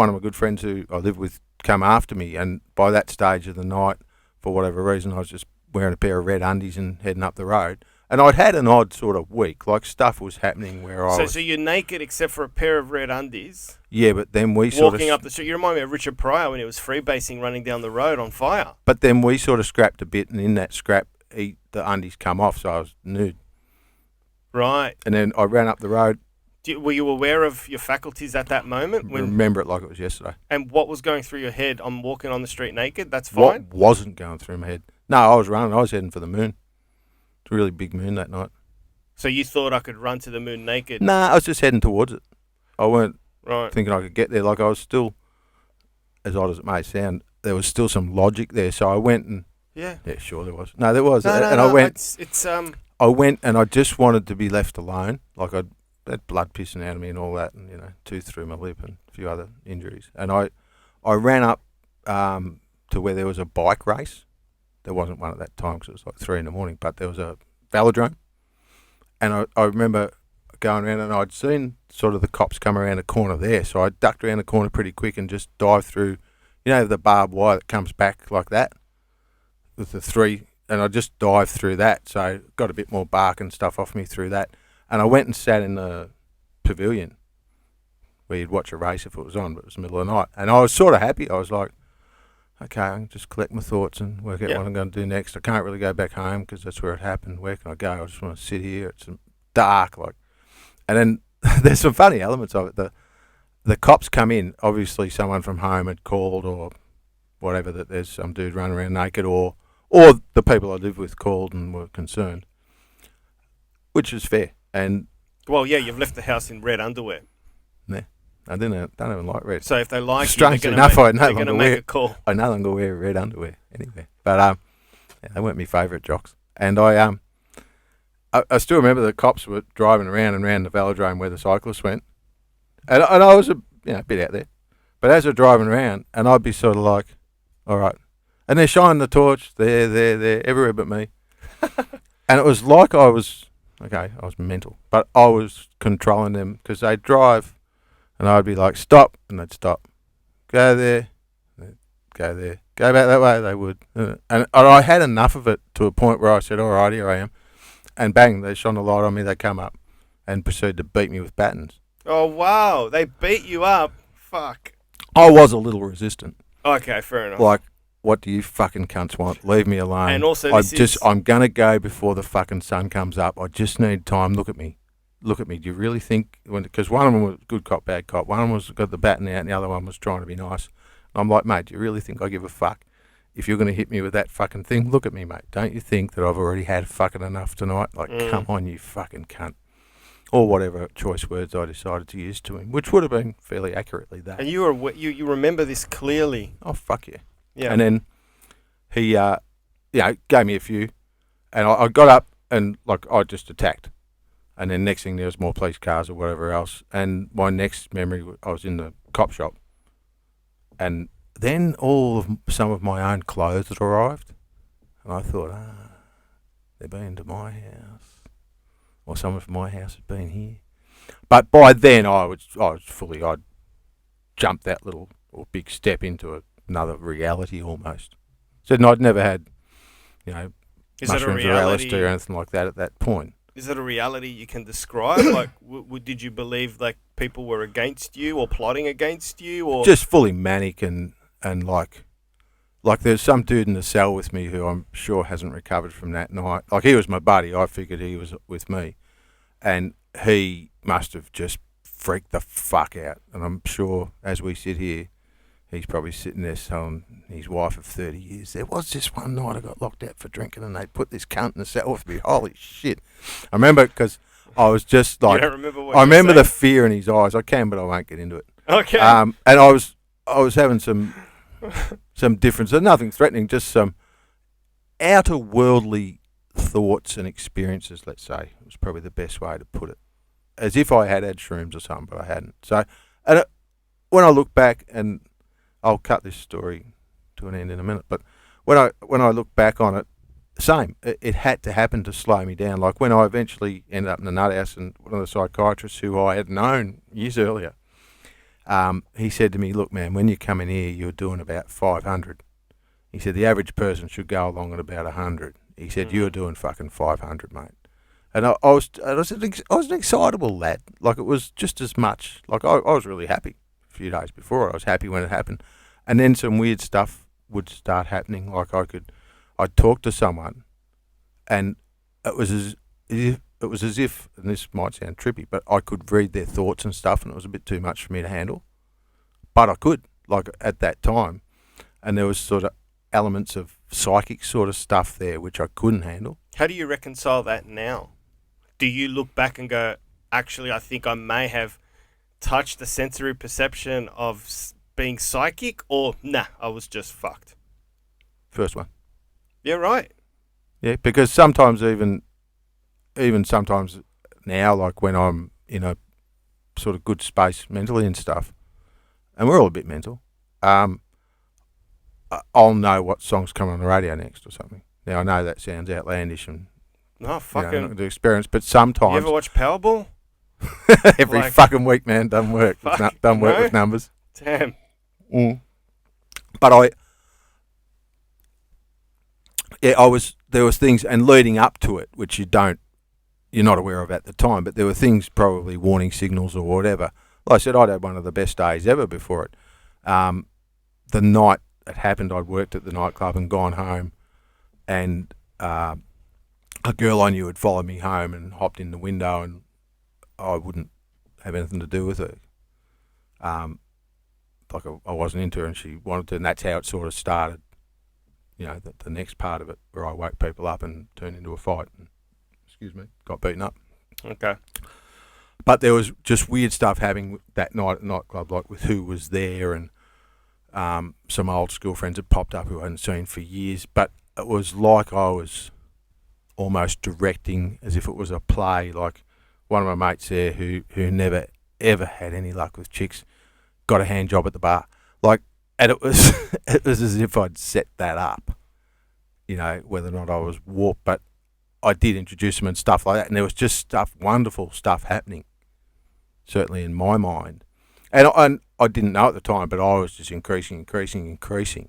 of my good friends who I live with come after me, and by that stage of the night, for whatever reason, I was just wearing a pair of red undies and heading up the road. And I'd had an odd sort of week, like stuff was happening where I was... So you're naked except for a pair of red undies, Yeah, but then we sort of... walking up the street. You remind me of Richard Pryor when he was freebasing running down the road on fire. But then we sort of scrapped a bit, and in that scrap, the undies come off, so I was nude. Right. And then I ran up the road, Were you aware of your faculties at that moment? Remember it like it was yesterday. And what was going through your head? I'm walking on the street naked. That's What fine. wasn't going through my head? No, I was running. I was heading for the moon. It's a really big moon that night. So you thought I could run to the moon naked? Nah, I was just heading towards it. I weren't Right. thinking I could get there. Like, I was still, as odd as it may sound, there was still some logic there. So I went and Yeah. sure there was. No, there was. No, And no, I went. It's I went and I just wanted to be left alone. Like, I'd had blood pissing out of me and all that, and tooth through my lip and a few other injuries. And I ran up to where there was a bike race. There wasn't one at that time because it was like 3 a.m, but there was a velodrome. And I remember going around and I'd seen sort of the cops come around the corner there. So I ducked around the corner pretty quick and just dived through, the barbed wire that comes back like that with the 3. And I just dived through that. So got a bit more bark and stuff off me through that. And I went and sat in the pavilion where you'd watch a race if it was on, but it was the middle of the night. And I was sort of happy. I was like, okay, I can just collect my thoughts and work out what I'm going to do next. I can't really go back home because that's where it happened. Where can I go? I just want to sit here. It's dark, and then there's some funny elements of it. The cops come in. Obviously, someone from home had called or whatever that there's some dude running around naked, or the people I live with called and were concerned, which is fair. And well, yeah, you've left the house in red underwear. Nah, I don't even like red. So if they like Strangely you, enough, they're going to make a call. I no longer wear red underwear anywhere. But they weren't my favourite jocks. And I still remember the cops were driving around and around the velodrome where the cyclists went, and I was a bit out there. But as they're driving around, and I'd be sort of like, all right, and they're shining the torch there, everywhere but me, and it was like I was mental, but I was controlling them because they'd drive. And I'd be like, stop, and they'd stop. Go there, go there. Go back that way, they would. And I had enough of it to a point where I said, all right, here I am. And bang, they shone a light on me, they come up and proceeded to beat me with batons. Oh, wow, they beat you up. Fuck. I was a little resistant. Okay, fair enough. Like, what do you fucking cunts want? Leave me alone. And also, I'm going to go before the fucking sun comes up. I just need time. Look at me. Do you really think, because one of them was good cop, bad cop, one of them was got the baton out and the other one was trying to be nice. I'm like, mate, do you really think I give a fuck if you're going to hit me with that fucking thing? Look at me, mate. Don't you think that I've already had fucking enough tonight? Like, come on, you fucking cunt. Or whatever choice words I decided to use to him, which would have been fairly accurately that. And you remember this clearly. Oh, fuck yeah. Yeah. And then he, gave me a few, and I got up and, I just attacked. And then next thing, there was more police cars or whatever else. And my next memory, I was in the cop shop. And then some of my own clothes had arrived. And I thought, they've been to my house. Or some of my house had been here. But by then, I'd jumped that little or big step into another reality almost. So I'd never had, mushrooms or LSD or anything like that at that point. Is it a reality you can describe? Like, did you believe like people were against you or plotting against you, or just fully manic and like there's some dude in the cell with me who I'm sure hasn't recovered from that night. Like, he was my buddy. I figured he was with me, and he must have just freaked the fuck out. And I'm sure as we sit here, he's probably sitting there telling his wife of 30 years, there was this one night I got locked out for drinking and they put this cunt in the cell with me. Holy shit. I remember because I was just like, you don't remember what I remember the fear in his eyes. I can, but I won't get into it. Okay. And I was having some difference, nothing threatening, just some outer worldly thoughts and experiences, let's say. It was probably the best way to put it. As if I had shrooms or something, but I hadn't. So, when I look back, and I'll cut this story to an end in a minute, but when I look back on it, same. It had to happen to slow me down. Like, when I eventually ended up in the nut house, and one of the psychiatrists who I had known years earlier, he said to me, look, man, when you come in here, you're doing about 500. He said, the average person should go along at about 100. He said, you're doing fucking 500, mate. And I was an excitable lad. Like, it was just as much. Like, I was really happy a few days before. I was happy when it happened. And then some weird stuff would start happening. Like, I'd talk to someone, and it was as it was as if, and this might sound trippy, but I could read their thoughts and stuff, and it was a bit too much for me to handle. But I could, like at that time, and there was sort of elements of psychic sort of stuff there which I couldn't handle. How do you reconcile that now? Do you look back and go, actually, I think I may have touched the sensory perception of being psychic, or nah, I was just fucked? First one. Yeah, right. Yeah, because sometimes even sometimes now, like when I'm in a sort of good space mentally and stuff, and we're all a bit mental, I'll know what song's coming on the radio next or something. Now, I know that sounds outlandish and No, fucking. not the experience, but sometimes... You ever watch Powerball? every fucking week, man, doesn't work. Doesn't work with numbers. Damn. But there was things, and leading up to it, which you're not aware of at the time, but there were things, probably warning signals or whatever. Like I said, I'd had one of the best days ever before it. The night it happened, I'd worked at the nightclub and gone home, and a girl I knew had followed me home and hopped in the window, and I wouldn't have anything to do with her. Like I wasn't into her, and she wanted to, and that's how it sort of started. You know, the next part of it, where I woke people up and turned into a fight, and, got beaten up. Okay. But there was just weird stuff happening that night at the nightclub, like with who was there, and some old school friends had popped up who I hadn't seen for years. But it was like I was almost directing, as if it was a play. Like one of my mates there who never ever had any luck with chicks got a hand job at the bar. Like, and it was as if I'd set that up. You know, whether or not I was warped, but I did introduce them and stuff like that, and there was just wonderful stuff happening, certainly in my mind. And I didn't know at the time, but I was just increasing. To,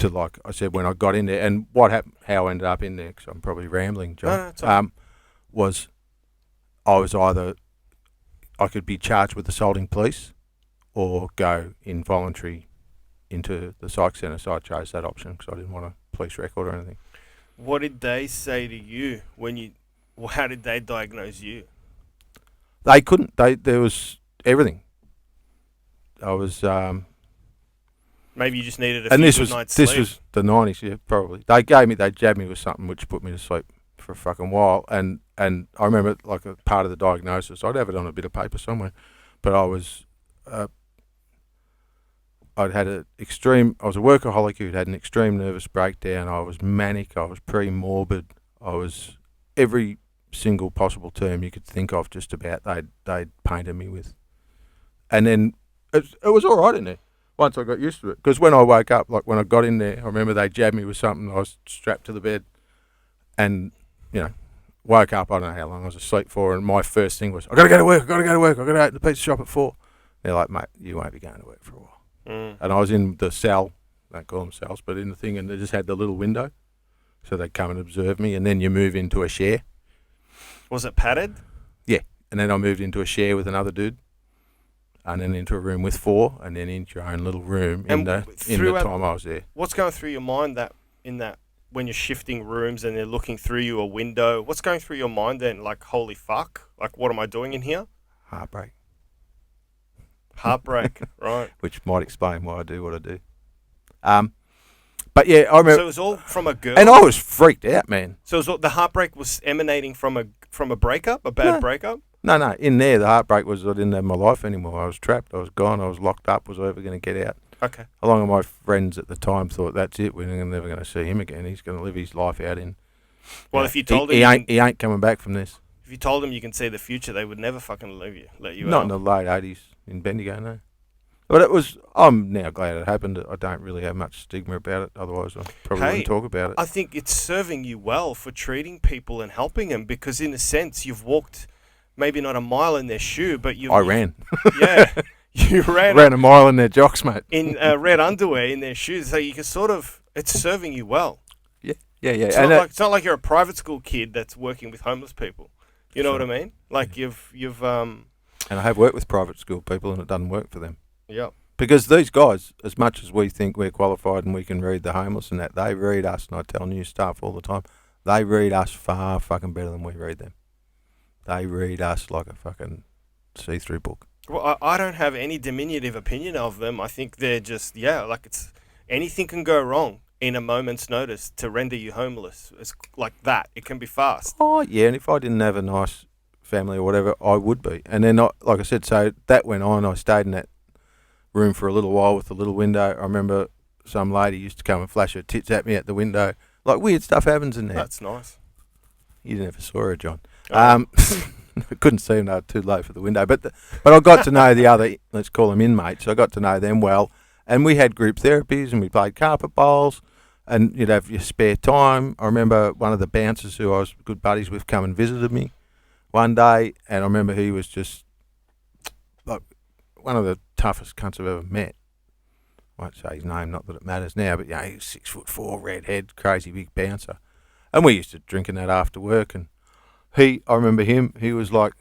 like I said, when I got in there, and what happened, how I ended up in there, because I'm probably rambling, John, No, it's okay. was I could be charged with assaulting police or go involuntary into the psych centre, so I chose that option because I didn't want a police record or anything. What did they say to you how did they diagnose you? They couldn't. There was everything. I was... Maybe you just needed a and few this good was night's this sleep. was the 90s, yeah, probably. They jabbed me with something which put me to sleep for a fucking while, and I remember, like, a part of the diagnosis, I'd have it on a bit of paper somewhere, but I was I was a workaholic who'd had an extreme nervous breakdown. I was manic, I was pre-morbid, I was every single possible term you could think of, just about, they'd painted me with. And then it was all right in there once I got used to it, because when I woke up, like when I got in there, I remember they jabbed me with something. I was strapped to the bed, and woke up. I don't know how long I was asleep for, and my first thing was, I got to go to work. I got to open the pizza shop at 4. They're like, mate, you won't be going to work for a while. And I was in the cell, don't call them cells, but in the thing, and they just had the little window, so they'd come and observe me, and then you move into a share. Was it padded? Yeah, and then I moved into a share with another dude. And then into a room with 4, and then into your own little room in the time I was there. What's going through your mind when you're shifting rooms and they're looking through you a window? What's going through your mind then? Like, holy fuck! Like, what am I doing in here? Heartbreak, right? Which might explain why I do what I do. But yeah, I remember. So it was all from a girl, and I was freaked out, man. So the heartbreak was emanating from a breakup, a bad breakup. No, in there, the heartbreak was I didn't have my life anymore. I was trapped. I was gone. I was locked up. Was I ever going to get out? Okay. Along with my friends at the time thought, that's it. We're never going to see him again. He's going to live his life out in. Well, if you told him he ain't coming back from this. If you told them you can see the future, they would never fucking let you out. Not in the late 80s in Bendigo, no. But I'm now glad it happened. I don't really have much stigma about it. Otherwise, I probably wouldn't talk about it. I think it's serving you well for treating people and helping them, because in a sense, you've walked maybe not a mile in their shoe, but I ran. Yeah. You ran. Ran a mile in their jocks, mate. In red underwear in their shoes. So you can it's serving you well. Yeah. It's not like you're a private school kid that's working with homeless people. You know what I mean? Like you've And I have worked with private school people, and it doesn't work for them. Yeah. Because these guys, as much as we think we're qualified and we can read the homeless and that, they read us, and I tell new staff all the time, They read us far fucking better than we read them. They read us like a fucking see-through book. Well, I don't have any diminutive opinion of them. I think they're just, like it's anything can go wrong in a moment's notice to render you homeless. It's like that. It can be fast. Oh, yeah, and if I didn't have a nice family or whatever, I would be. And then, like I said, so that went on. I stayed in that room for a little while with the little window. I remember some lady used to come and flash her tits at me at the window. Like, weird stuff happens in there. That's nice. You never saw her, John. Oh. I couldn't see them, they were too low for the window. But I got to know the other, let's call them inmates. I got to know them well. And we had group therapies and we played carpet bowls and you'd have your spare time. I remember one of the bouncers who I was good buddies with come and visited me one day, and I remember he was just like one of the toughest cunts I've ever met. I won't say his name, not that it matters now, but he was 6'4", redhead, crazy big bouncer. And we used to drink in that after work, and I remember him, he was like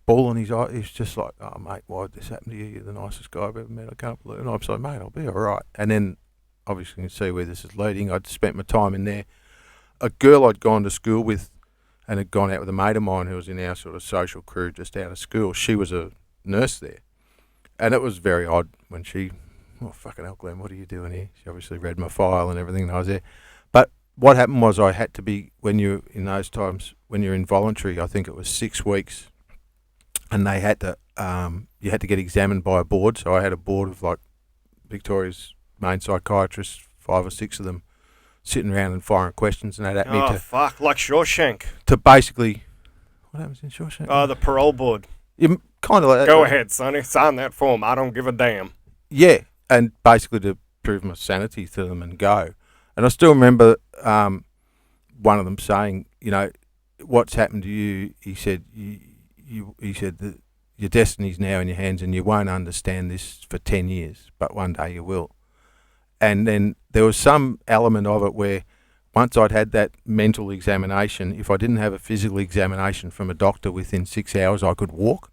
bawling his eye. He was just like, oh, mate, why did this happen to you? You're the nicest guy I've ever met. I can't believe it. And I was like, mate, I'll be all right. And then, obviously, you can see where this is leading. I'd spent my time in there. A girl I'd gone to school with and had gone out with a mate of mine who was in our sort of social crew just out of school. She was a nurse there. And it was very odd when she, oh, fucking hell, Glenn, what are you doing here? She obviously read my file and everything, and I was there. But what happened was I had to be, when you, in those times, when you're involuntary, I think it was 6 weeks, and they had to, you had to get examined by a board. So I had a board of like Victoria's main psychiatrists, 5 or 6 of them, sitting around and firing questions, and they'd at me to... Oh, fuck, like Shawshank. To basically... What happens in Shawshank? Oh, the parole board. You kind of like that. Go ahead, sonny, sign that form. I don't give a damn. Yeah, and basically to prove my sanity to them and go. And I still remember one of them saying, what's happened to you? He said, he said that your destiny's now in your hands and you won't understand this for 10 years, but one day you will. And then there was some element of it where once I'd had that mental examination, if I didn't have a physical examination from a doctor within 6 hours, I could walk.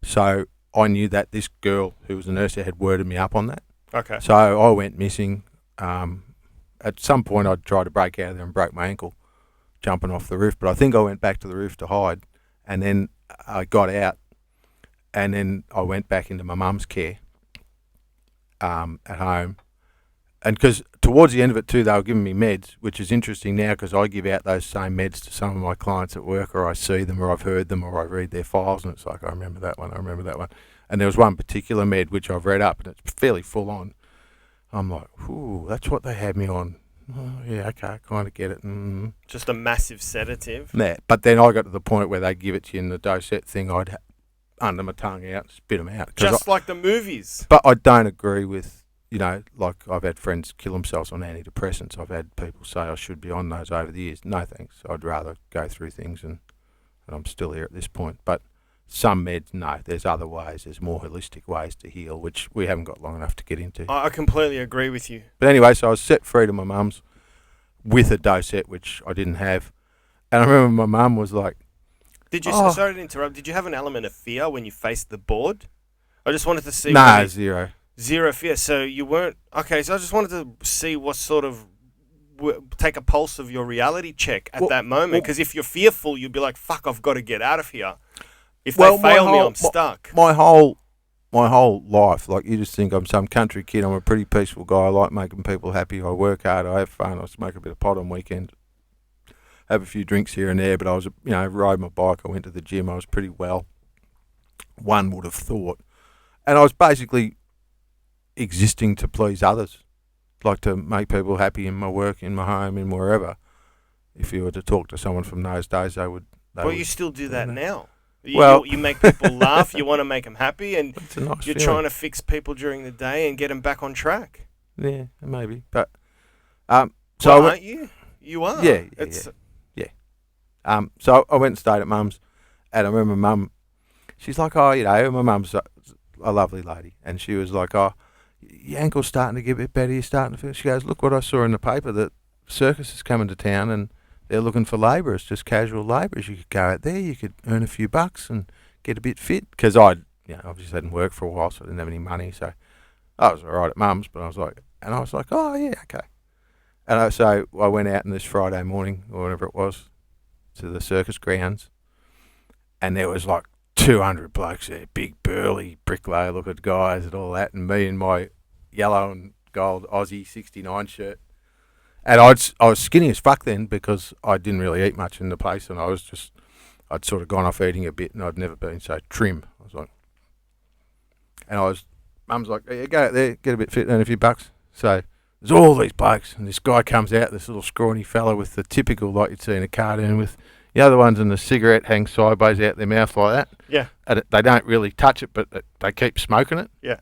So I knew that this girl who was a nurse had worded me up on that. Okay. So I went missing. At some point I'd tried to break out of there and broke my ankle jumping off the roof, but I think I went back to the roof to hide. And then I got out, and then I went back into my mum's care at home. And because towards the end of it too, they were giving me meds, which is interesting now because I give out those same meds to some of my clients at work, or I see them, or I've heard them, or I read their files, and it's like, I remember that one. And there was one particular med which I've read up, and it's fairly full on. I'm like, ooh, that's what they had me on. Oh, yeah, okay, I kind of get it. Just a massive sedative. Yeah, but then I got to the point where they'd give it to you in the dosette thing, I'd under my tongue out, spit them out. Just like the movies. But I don't agree with... like I've had friends kill themselves on antidepressants. I've had people say I should be on those over the years. No thanks. I'd rather go through things, and I'm still here at this point. But some meds, no. There's other ways. There's more holistic ways to heal, which we haven't got long enough to get into. I completely agree with you. But anyway, so I was set free to my mum's with a dosette, which I didn't have. And I remember my mum was like... Sorry to interrupt, did you have an element of fear when you faced the board? I just wanted to see... No, zero. Zero fear. So you weren't... Okay, so I just wanted to see what sort of... take a pulse of your reality check at that moment. Because if you're fearful, you'd be like, fuck, I've got to get out of here. If they fail me, I'm stuck. My whole life, like, you just think I'm some country kid. I'm a pretty peaceful guy. I like making people happy. I work hard. I have fun. I smoke a bit of pot on weekends. Have a few drinks here and there. But I was, ride my bike. I went to the gym. I was pretty well. One would have thought. And I was basically... existing to please others, like to make people happy in my work, in my home, in wherever. If you were to talk to someone from those days, they would. You still do that now. You make people laugh. You want to make them happy, and it's a nice you're feeling. trying to fix people during the day and get them back on track. Yeah, maybe, but aren't you? You are. Yeah. So I went and stayed at Mum's, and I remember Mum. She's like, my Mum's a lovely lady, and she was like, your ankle's starting to get a bit better, you're starting to feel... She goes, look what I saw in the paper, that circus is coming to town and they're looking for labourers, just casual labourers. You could go out there, you could earn a few bucks and get a bit fit. Because I obviously hadn't worked for a while, so I didn't have any money, so I was all right at Mum's, but I was like, oh yeah, okay. And so I went out on this Friday morning, or whatever it was, to the circus grounds, and there was like 200 blokes there, big, burly, bricklayer-looking guys and all that, and me in my yellow and gold Aussie 69 shirt. And I was skinny as fuck then because I didn't really eat much in the place, and I'd sort of gone off eating a bit, and I'd never been so trim. I was like, Mum's like, yeah, go out there, get a bit fit, earn a few bucks. So there's all these blokes, and this guy comes out, this little scrawny fella with the typical, like you'd see in a cartoon, with the other ones and the cigarette hangs sideways out their mouth like that. Yeah. And they don't really touch it, but they keep smoking it. Yeah.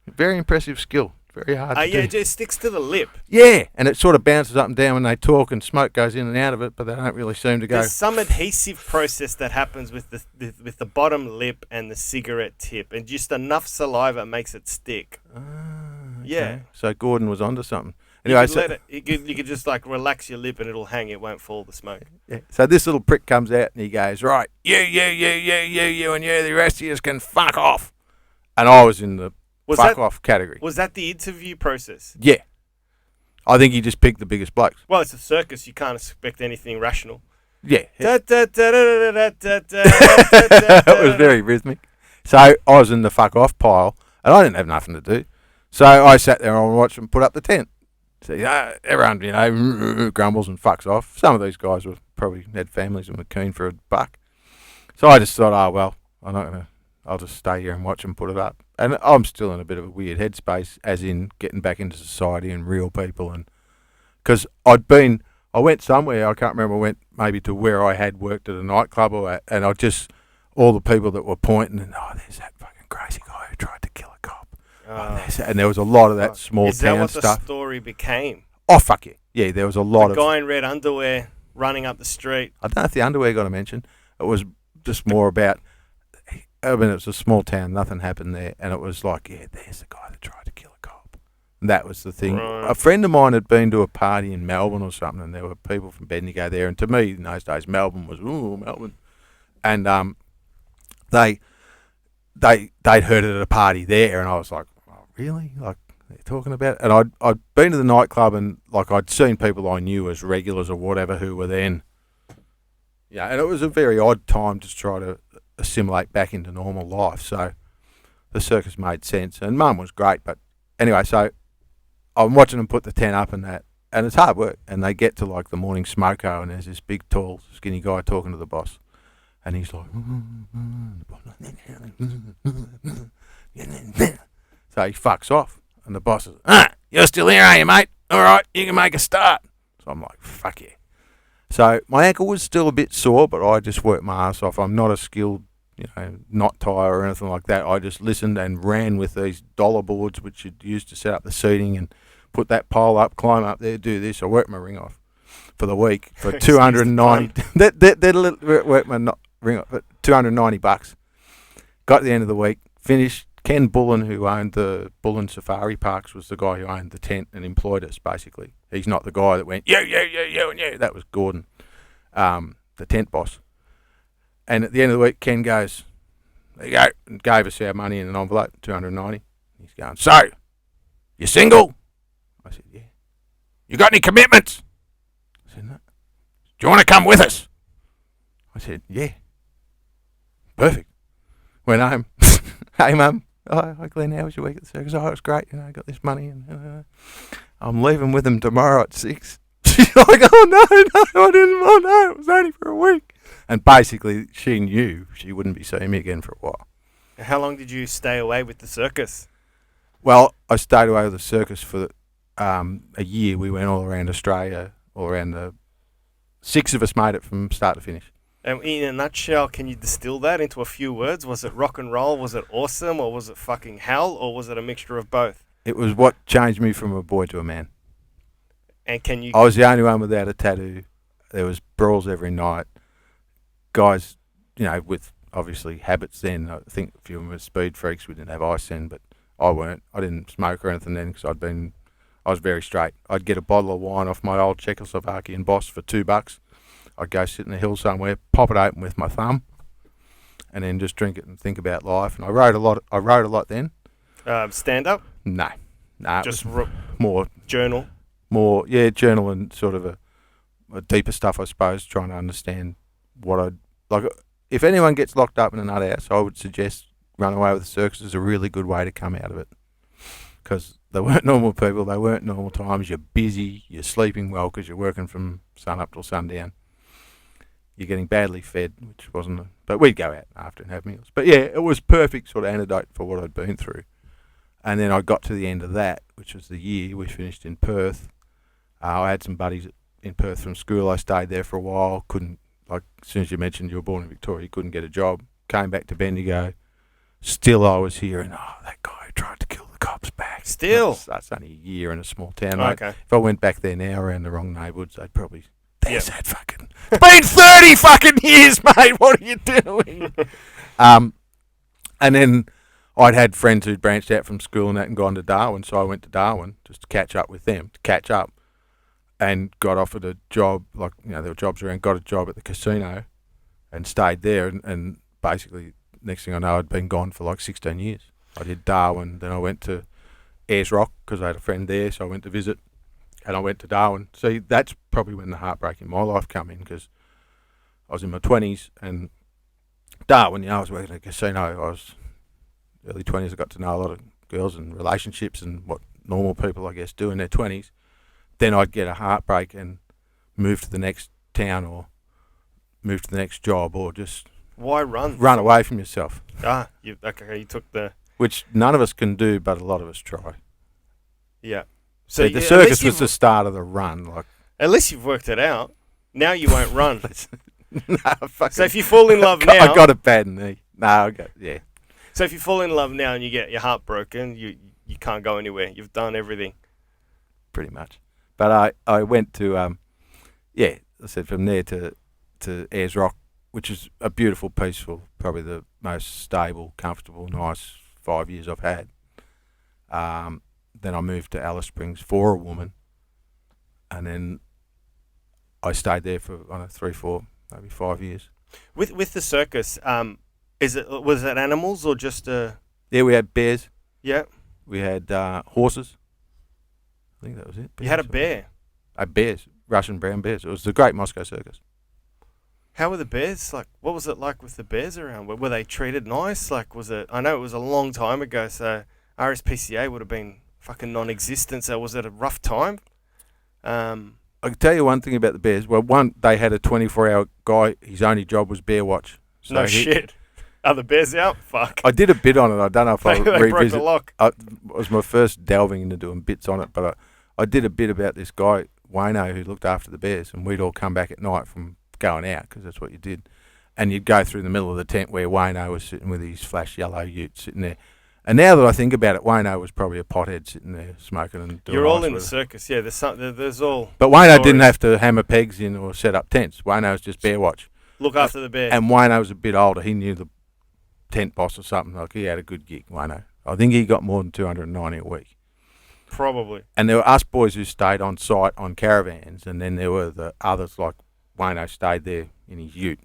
Very impressive skill. Very hard to do. Yeah, it just sticks to the lip. Yeah, and it sort of bounces up and down when they talk, and smoke goes in and out of it, but they don't really seem to go. There's some adhesive process that happens with the bottom lip and the cigarette tip, and just enough saliva makes it stick. Okay. Yeah. So Gordon was onto something. Anyway, you could just like relax your lip and it'll hang. It won't fall the smoke. Yeah. So this little prick comes out and he goes, right, you, and you, the rest of you can fuck off. And I was in the off category. Was that the interview process? Yeah. I think he just picked the biggest blokes. Well, it's a circus. You can't expect anything rational. Yeah. It was very rhythmic. So I was in the fuck off pile, and I didn't have nothing to do. So I sat there and watched them put up the tent. So everyone, grumbles and fucks off. Some of these guys were probably had families and were keen for a buck. So I just thought, I'll just stay here and watch them put it up. And I'm still in a bit of a weird headspace, as in getting back into society and real people. And because I went somewhere, I can't remember, I went maybe to where I had worked at a nightclub and I just, all the people that were pointing and, there's that fucking crazy guy who tried to kill a cop. And there was a lot of that small town stuff. Is that what the story became? Oh, fuck yeah. Yeah, there was a lot of... The guy in red underwear running up the street. I don't know if the underwear got a mention. It was just more about... it was a small town, nothing happened there, and it was like, yeah, there's the guy that tried to kill a cop. And that was the thing. Right. A friend of mine had been to a party in Melbourne or something, and there were people from Bendigo there, and to me, in those days, Melbourne was, Melbourne. And they'd heard it at a party there, and I was like, oh, really? Like, they're talking about it? And I'd been to the nightclub, and like I'd seen people I knew as regulars or whatever who were then. Yeah, and it was a very odd time to try to assimilate back into normal life, so the circus made sense, and Mum was great. But anyway, so I'm watching them put the tent up and that, and it's hard work, and they get to like the morning smoko, and there's this big tall skinny guy talking to the boss, and he's like so he fucks off, and the boss is, you're still here, are you, mate? Alright, you can make a start. So I'm like, fuck yeah. So my ankle was still a bit sore, but I just worked my ass off. I'm not a skilled, knot tie or anything like that. I just listened and ran with these dollar boards, which you'd use to set up the seating, and put that pole up, climb up there, do this. I worked my ring off for the week for 290. That worked my ring off for $290. Got to the end of the week, finished. Ken Bullen, who owned the Bullen Safari Parks, was the guy who owned the tent and employed us, basically. He's not the guy that went, you, and you. That was Gordon, the tent boss. And at the end of the week, Ken goes, there you go, and gave us our money in an envelope, $290. He's going, so, you single? I said, yeah. You got any commitments? I said, no. Do you want to come with us? I said, yeah. Perfect. Went home. Hey, Mum. Hi, Glenn, how was your week at the circus? Oh, it was great. I got this money, and I'm leaving with them tomorrow at 6. She's like, oh, no, I didn't. Oh, no, it was only for a week. And basically, she knew she wouldn't be seeing me again for a while. How long did you stay away with the circus? Well, I stayed away with the circus for a year. We went all around Australia, all around 6 of us made it from start to finish. And in a nutshell, can you distill that into a few words? Was it rock and roll? Was it awesome? Or was it fucking hell? Or was it a mixture of both? It was what changed me from a boy to a man. And can you... I was the only one without a tattoo. There was brawls every night. Guys, with obviously habits then. I think a few of them were speed freaks. We didn't have ice then, but I weren't. I didn't smoke or anything then because I was very straight. I'd get a bottle of wine off my old Czechoslovakian boss for $2. I'd go sit in the hill somewhere, pop it open with my thumb, and then just drink it and think about life. And I wrote a lot then. Stand up? No. Just more journal. more, journaling, sort of a deeper stuff, I suppose, trying to understand what I'd like. If anyone gets locked up in a nut house, I would suggest Run Away with the Circus is a really good way to come out of it, because they weren't normal people, they weren't normal times. You're busy, you're sleeping well because you're working from sun up till sundown. You're getting badly fed, which wasn't, but we'd go out after and have meals. But yeah, it was perfect sort of antidote for what I'd been through. And then I got to the end of that, which was the year we finished in Perth. I had some buddies in Perth from school. I stayed there for a while. Couldn't, like, as soon as you mentioned you were born in Victoria, you couldn't get a job. Came back to Bendigo. Still I was here, and that guy who tried to kill the cops back. Still? That's only a year in a small town, mate. Okay. If I went back there now around the wrong neighbourhoods, they'd probably, there's that fucking, it's been 30 fucking years, mate, what are you doing? And then I'd had friends who'd branched out from school and that and gone to Darwin, so I went to Darwin just to catch up with them, and got offered a job, like, there were jobs around, got a job at the casino and stayed there, and basically, next thing I know, I'd been gone for like 16 years. I did Darwin, then I went to Ayers Rock because I had a friend there, so I went to visit, and I went to Darwin. See, that's probably when the heartbreak in my life came in, because I was in my 20s, and Darwin, I was working at a casino. I was early 20s. I got to know a lot of girls and relationships and what normal people, I guess, do in their 20s. Then I'd get a heartbreak and move to the next town or move to the next job, or just why run away from yourself. You took the, which none of us can do, but a lot of us try. Yeah. So the circus was the start of the run. Like, at least you've worked it out. Now you won't run. So if you fall in love now, I got a bad knee. Yeah. So if you fall in love now and you get your heart broken, you can't go anywhere. You've done everything. Pretty much. But I went to I said from there to Ayers Rock, which is a beautiful, peaceful, probably the most stable, comfortable, nice 5 years I've had. Then I moved to Alice Springs for a woman, and then I stayed there for 3, 4, maybe 5 years. With the circus, was it animals or just Yeah, we had bears. Yeah. We had horses. I think that was it. You had a bear. Bears, Russian brown bears. It was the Great Moscow Circus. How were the bears? Like, what was it like with the bears around? Were they treated nice? Like, was it? I know it was a long time ago, so RSPCA would have been fucking non-existent. So was it a rough time? I can tell you one thing about the bears. Well, one, they had a 24-hour guy. His only job was bear watch. So shit. Are the bears out? Fuck. I did a bit on it. I don't know if I'll they revisit. broke the lock. It was my first delving into doing bits on it, but I did a bit about this guy, Wayno, who looked after the bears, and we'd all come back at night from going out, because that's what you did, and you'd go through the middle of the tent where Wayno was sitting with his flash yellow ute sitting there. And now that I think about it, Wayno was probably a pothead sitting there smoking and doing. You're all in the circus, yeah. There's all. But Wayno didn't have to hammer pegs in or set up tents. Wayno was just bear watch. Look after the bear. And Wayno was a bit older. He knew the tent boss or something. Like, he had a good gig, Wayno. I think he got more than 290 a week. Probably. And there were us boys who stayed on site on caravans, and then there were the others, like Wayno stayed there in his ute.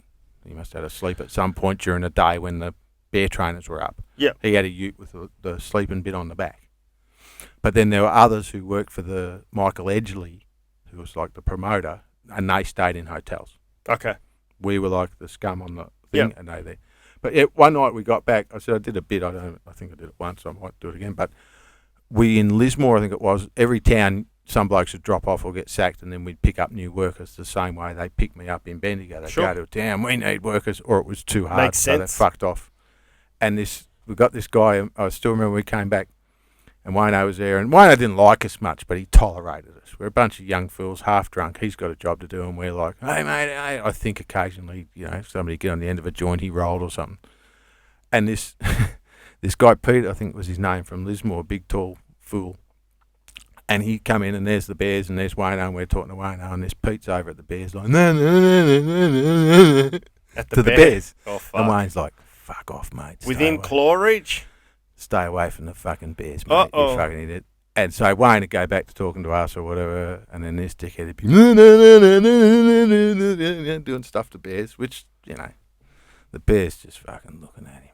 He must have had a sleep at some point during the day when the bear trainers were up. Yeah. He had a ute with the sleeping bit on the back. But then there were others who worked for the Michael Edgley, who was like the promoter, and they stayed in hotels. Okay. We were like the scum on the thing, and they there. But yeah, one night we got back. I said I did a bit. I think I did it once. I might do it again. But we in Lismore, I think it was, every town, some blokes would drop off or get sacked, and then we'd pick up new workers the same way they picked me up in Bendigo. They'd go to a town, we need workers, or it was too hard, Makes so sense. they fucked off. And we got this guy, I still remember we came back, and Wayno was there, and Wayno didn't like us much, but he tolerated us. We're a bunch of young fools, half drunk. He's got a job to do, and we're like, hey, mate, hey. I think occasionally, somebody get on the end of a joint he rolled or something. And this this guy, Pete, I think was his name, from Lismore, big, tall fool. And he come in, and there's the bears, and there's Wayno, and we're talking to Wayno, and there's Pete's over at the bears, like, no, At the bears. Oh, fuck. And Wayne's like, fuck off, mate. Within claw reach? Stay away from the fucking bears, mate. You fucking idiot. And so Wayne would go back to talking to us or whatever, and then this dickhead would be doing stuff to bears, which, the bears just fucking looking at him.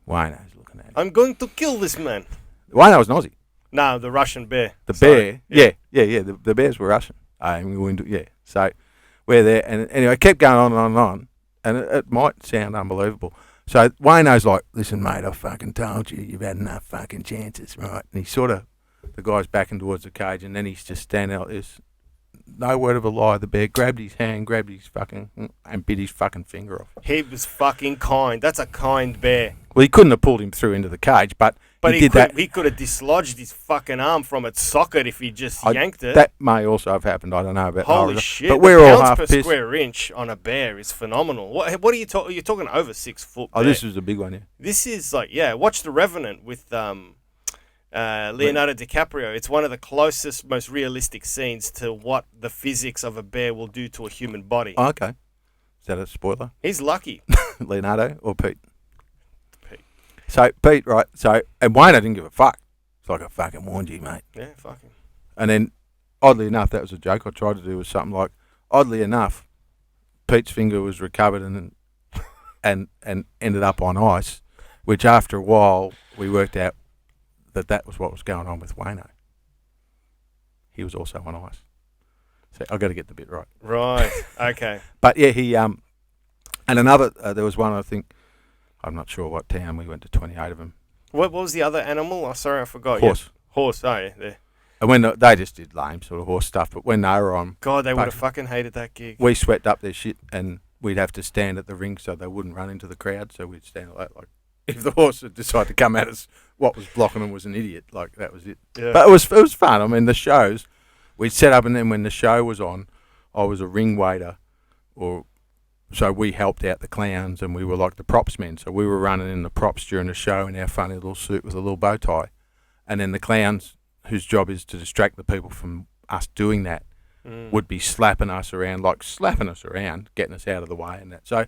Wayno's looking at him. I'm going to kill this man. Wayno was an Aussie. No, the Russian bear. The Sorry. bear, yeah. The bears were Russision. And we went, So we're there, and anyway, it kept going on and on and on, and it might sound unbelievable. So Wayno's like, listen, mate, I fucking told you, you've had enough fucking chances, right? And he's sort of, the guy's backing towards the cage, and then he's just standing out there. No word of a lie, the bear grabbed his hand, and bit his fucking finger off. He was fucking kind. That's a kind bear. Well, he couldn't have pulled him through into the cage, but he did that. He could have dislodged his fucking arm from its socket if he just yanked it. That may also have happened. I don't know about. Holy shit! But we're all pounds half per pissed. square inch on a bear is phenomenal. What are you talking? You're talking over 6 foot. Oh, bear. this is a big one, yeah. This is like, watch The Revenant with Leonardo DiCaprio. It's one of the closest, most realistic scenes to what the physics of a bear will do to a human body. Oh, okay. Is that a spoiler? He's lucky. Leonardo or Pete? Pete. So Pete, right? And Wayne didn't give a fuck. It's like, I fucking warned you, mate. Yeah, fucking. And then, oddly enough, that was a joke I tried to do, was something like, oddly enough, Pete's finger was recovered and ended up on ice, which after a while we worked out that was what was going on with Wayno. He was also on ice. So I've got to get the bit right. Right. Okay. But yeah, he and another there was one, I think, I'm not sure what town, we went to 28 of them. What was the other animal? Oh, sorry, I forgot. Horse. Yeah. Horse. Oh yeah. There. And when they just did lame sort of horse stuff, but when they were on, God, they would have fucking hated that gig. we swept up their shit, and we'd have to stand at the ring so they wouldn't run into the crowd. So we'd stand like that, like if the horse had decided to come at us, what was blocking them was an idiot. Like that was it. Yeah. But it was fun. I mean, the shows we'd set up, and then when the show was on, I was a ring waiter, so we helped out the clowns, and we were like the props men. So we were running in the props during the show in our funny little suit with a little bow tie, and then the clowns, whose job is to distract the people from us doing that, would be slapping us around, getting us out of the way and that. So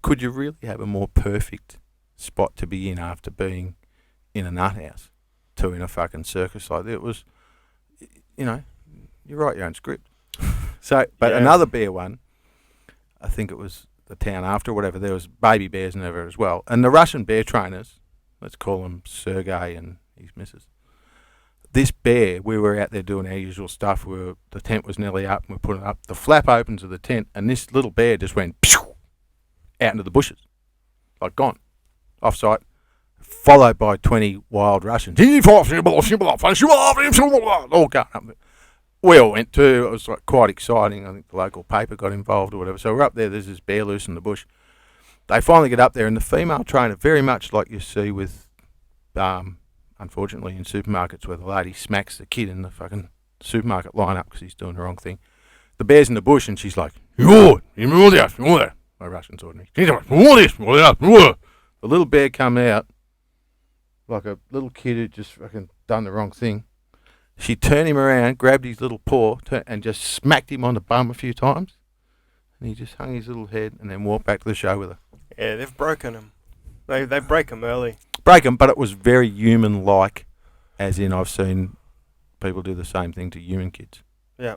could you really have a more perfect spot to be in after being in a nut house to in a fucking circus like that? It was, you write your own script. So, but another bear one, I think it was the town after, whatever, there was baby bears and there as well. And the Russian bear trainers, let's call them Sergei and his missus, this bear, we were out there doing our usual stuff. The tent was nearly up, and we're putting it up. The flap opens of the tent, and this little bear just went out into the bushes, like gone, off site, followed by 20 wild Russians. All going up. We all went too. It was like quite exciting. I think the local paper got involved or whatever. So we're up there. There's this bear loose in the bush. They finally get up there, and the female trainer, very much like you see with unfortunately in supermarkets where the lady smacks the kid in the fucking supermarket lineup because he's doing the wrong thing. The bear's in the bush, and she's like, my Russian sort of. The little bear come out like a little kid who just fucking done the wrong thing. She turned him around, grabbed his little paw, and just smacked him on the bum a few times. And he just hung his little head and then walked back to the show with her. Yeah, they've broken him. They break them early. Break them, but it was very human-like, as in I've seen people do the same thing to human kids. Yeah.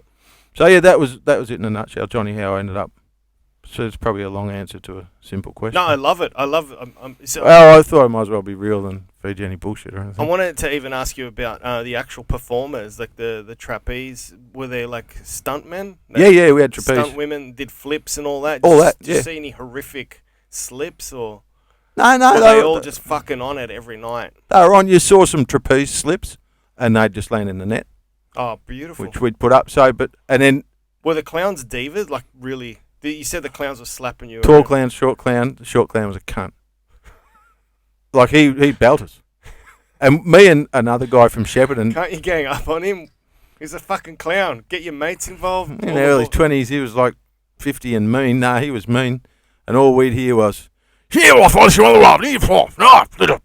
So yeah, that was it in a nutshell, Johnny, how I ended up. So it's probably a long answer to a simple question. No, I love it. Well, I thought I might as well be real than feed you any bullshit or anything. I wanted to even ask you about the actual performers, like the trapeze. Were they like stuntmen? Yeah, we had trapeze. Stunt women did flips and all that. Did you see any horrific slips or? No, were they all just fucking on it every night? They were on. You saw some trapeze slips, and they'd just land in the net. Oh, beautiful. Which we'd put up. And then were the clowns divas? Like really? You said the clowns were slapping you. Tall clown, short clown. The short clown was a cunt. Like he belt us. And me and another guy from Shepparton. Can't you gang up on him? He's a fucking clown. Get your mates involved. In the early 20s, he was like 50 and mean. Nah, he was mean. And all we'd hear was, little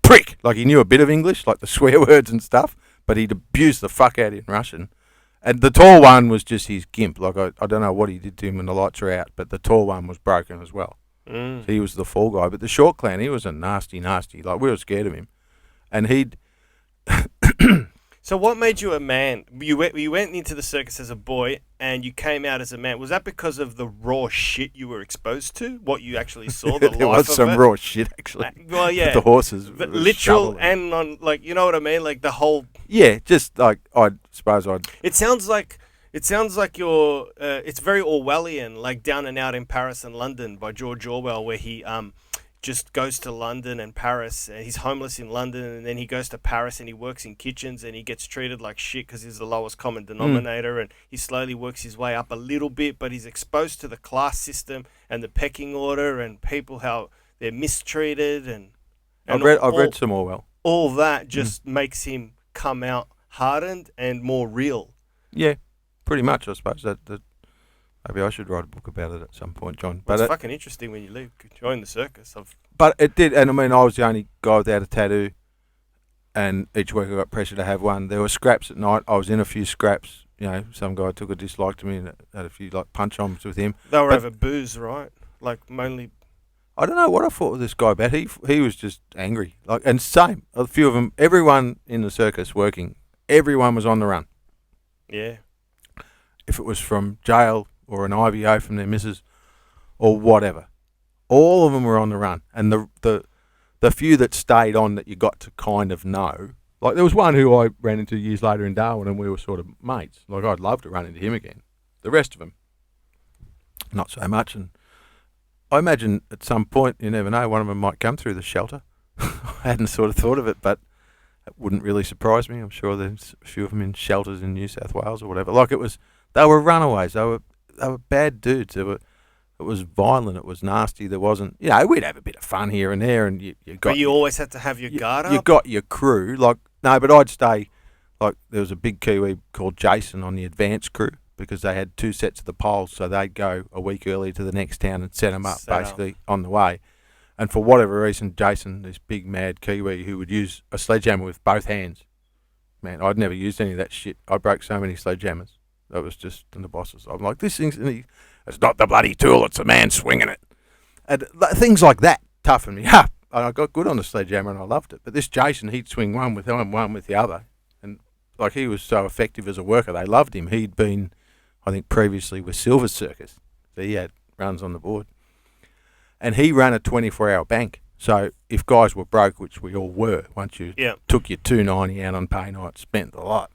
prick. Like he knew a bit of English, like the swear words and stuff, but he'd abuse the fuck out of you in Russian. And the tall one was just his gimp. Like I don't know what he did to him when the lights were out, but the tall one was broken as well. So he was the fall guy. But the short clown, he was a nasty. Like we were scared of him, and he'd. So what made you a man? You went into the circus as a boy and you came out as a man. Was that because of the raw shit you were exposed to? What you actually saw, the There life was of some it? raw shit, actually. Well, yeah. The horses. But was literal shoveling. and on, like, you know what I mean? Like the whole... Yeah, just like, I suppose I'd... It sounds like you're... it's very Orwellian, like Down and Out in Paris and London by George Orwell, where he... just goes to London and Paris. He's homeless in London, and then he goes to Paris and he works in kitchens and he gets treated like shit because he's the lowest common denominator. And he slowly works his way up a little bit, but he's exposed to the class system and the pecking order and people, how they're mistreated. And I've read some Orwell. All that just makes him come out hardened and more real. Yeah, pretty much, I suppose. That maybe I should write a book about it at some point, John. Well, it's fucking interesting when you leave. Join the circus. But it did, and I mean, I was the only guy without a tattoo, and each week I got pressure to have one. There were scraps at night. I was in a few scraps. You know, some guy took a dislike to me and had a few like punch-ons with him. They were over booze, right? Like mainly. I don't know what I thought of this guy about. He was just angry. Like, and same. A few of them. Everyone in the circus working. Everyone was on the run. Yeah. If it was from jail or an IVO from their missus, or whatever. All of them were on the run. And the few that stayed on that you got to kind of know, like there was one who I ran into years later in Darwin and we were sort of mates. Like I'd love to run into him again. The rest of them, not so much. And I imagine at some point, you never know, one of them might come through the shelter. I hadn't sort of thought of it, but it wouldn't really surprise me. I'm sure there's a few of them in shelters in New South Wales or whatever. Like they were runaways. They were bad dudes. It was violent. It was nasty. There wasn't, we'd have a bit of fun here and there, and you got. But you always had to have your guard up. You got your crew. Like no, but I'd stay. Like there was a big Kiwi called Jason on the advanced crew because they had 2 sets of the poles, so they'd go a week early to the next town and set them up basically on the way. And for whatever reason, Jason, this big mad Kiwi who would use a sledgehammer with both hands. Man, I'd never used any of that shit. I broke so many sledgehammers. That was just in the bosses. I'm like, this thing's... It's not the bloody tool, it's the man swinging it. And things like that toughened me up. And I got good on the sledgehammer and I loved it. But this Jason, he'd swing one with the other. And like he was so effective as a worker, they loved him. He'd been, I think, previously with Silver Circus. So he had runs on the board. And he ran a 24-hour bank. So if guys were broke, which we all were, once you took your $2.90 out on pay night, spent a lot.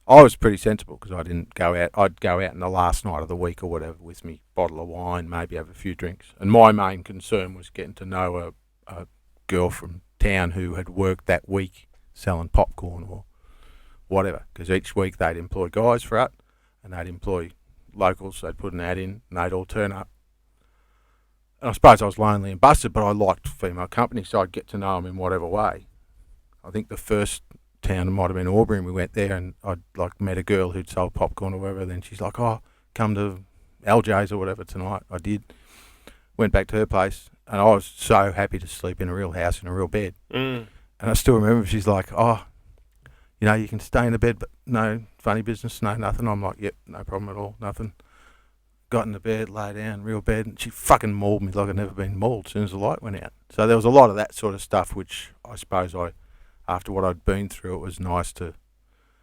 I was pretty sensible because I didn't go out. I'd go out in the last night of the week or whatever with me bottle of wine, maybe have a few drinks. And my main concern was getting to know a girl from town who had worked that week selling popcorn or whatever. Because each week they'd employ guys for it and they'd employ locals. They'd put an ad in and they'd all turn up. And I suppose I was lonely and busted, but I liked female company, so I'd get to know them in whatever way. I think the first town might have been Aubrey, and we went there and I'd like met a girl who'd sold popcorn or whatever. Then she's like, oh, come to LJ's or whatever tonight. I did. Went back to her place and I was so happy to sleep in a real house in a real bed. And I still remember she's like, oh, you can stay in the bed, but no funny business, no nothing. I'm like, yep, no problem at all, nothing. Got in the bed, lay down, real bed, and she fucking mauled me like I'd never been mauled as soon as the light went out. So there was a lot of that sort of stuff, which I suppose after what I'd been through, it was nice to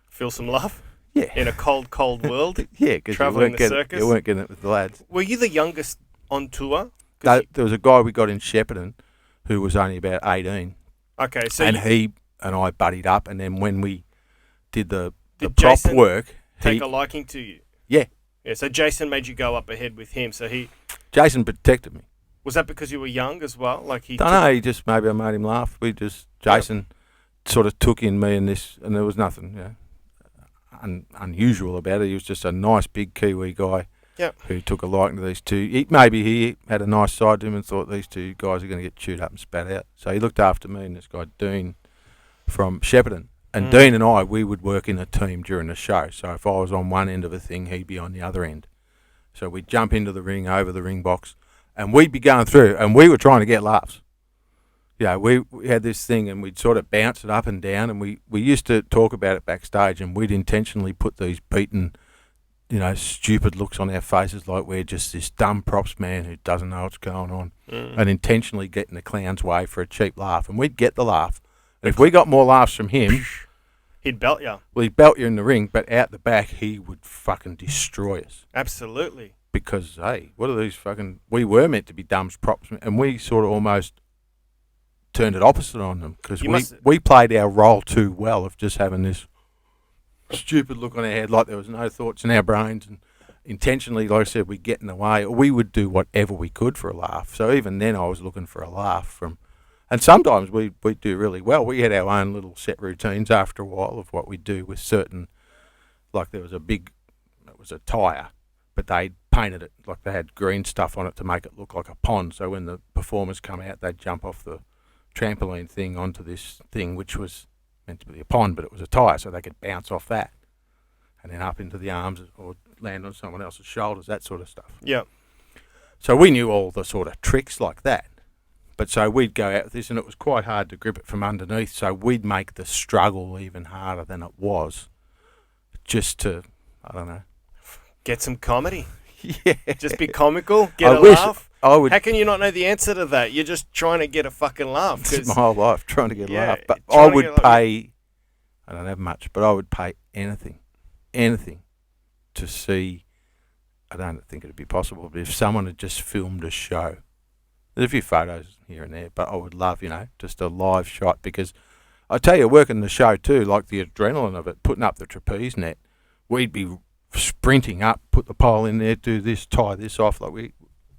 feel some love. Yeah. In a cold, cold world. Yeah, because you weren't getting it with the lads. Were you the youngest on tour? There was a guy we got in Shepparton who was only about 18. Okay, so and he and I buddied up, and then when we did the prop Jason work, take a liking to you? Yeah. Yeah, so Jason made you go up ahead with him. So Jason protected me. Was that because you were young as well? Like Don't know. He just maybe I made him laugh. Jason sort of took in me and this, and there was nothing unusual about it. He was just a nice big Kiwi guy who took a liking to these two. Maybe he had a nice side to him and thought these two guys are going to get chewed up and spat out. So he looked after me and this guy Dean from Shepparton. And Dean and I, we would work in a team during the show. So if I was on one end of a thing, he'd be on the other end. So we'd jump into the ring, over the ring box, and we'd be going through, and we were trying to get laughs. We had this thing, and we'd sort of bounce it up and down, and we used to talk about it backstage, and we'd intentionally put these beaten, stupid looks on our faces like we're just this dumb props man who doesn't know what's going on, and intentionally get in the clown's way for a cheap laugh. And we'd get the laugh. And if we got more laughs from him, He'd belt you. Well, he'd belt you in the ring, but out the back, he would fucking destroy us. Absolutely. Because, hey, what are these fucking... We were meant to be dumbs props, and we sort of almost turned it opposite on them. Because we played our role too well of just having this stupid look on our head like there was no thoughts in our brains. And intentionally, like I said, we'd get in the way. Or we would do whatever we could for a laugh. So even then, I was looking for a laugh from... And sometimes we'd do really well. We had our own little set routines after a while of what we'd do with certain... Like there was it was a tyre, but they painted it, like they had green stuff on it to make it look like a pond. So when the performers come out, they'd jump off the trampoline thing onto this thing, which was meant to be a pond, but it was a tyre, so they could bounce off that. And then up into the arms or land on someone else's shoulders, that sort of stuff. Yeah. So we knew all the sort of tricks like that. But so we'd go out with this, and it was quite hard to grip it from underneath. So we'd make the struggle even harder than it was, just to, I don't know, get some comedy. Yeah. Just be comical. Get a laugh. How can you not know the answer to that? You're just trying to get a fucking laugh. It's my whole life trying to get a laugh. But I would pay. I don't have much, but I would pay anything to see. I don't think it'd be possible, but if someone had just filmed a show. There's a few photos here and there, but I would love, just a live shot, because I tell you, working the show too, like the adrenaline of it, putting up the trapeze net, we'd be sprinting up, put the pole in there, do this, tie this off.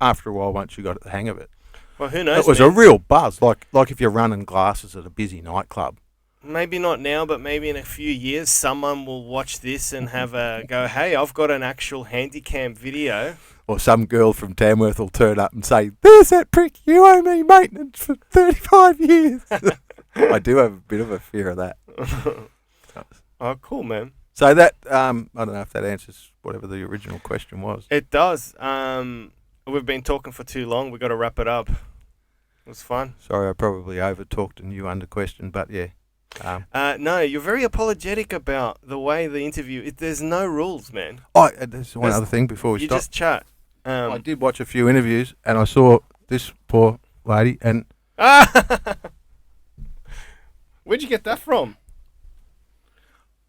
After a while, once you got the hang of it, well, who knows? It was a real buzz, like if you're running glasses at a busy nightclub. Maybe not now, but maybe in a few years, someone will watch this and have a go, hey, I've got an actual handycam video. Or some girl from Tamworth will turn up and say, there's that prick, you owe me maintenance for 35 years. I do have a bit of a fear of that. Oh, cool, man. So that, I don't know if that answers whatever the original question was. It does. We've been talking for too long. We've got to wrap it up. It was fun. Sorry, I probably over-talked and you under-questioned, but yeah. No, you're very apologetic about the way the interview... There's no rules, man. Oh, there's one other thing before we stop. You just chat. I did watch a few interviews, and I saw this poor lady, and... Where'd you get that from?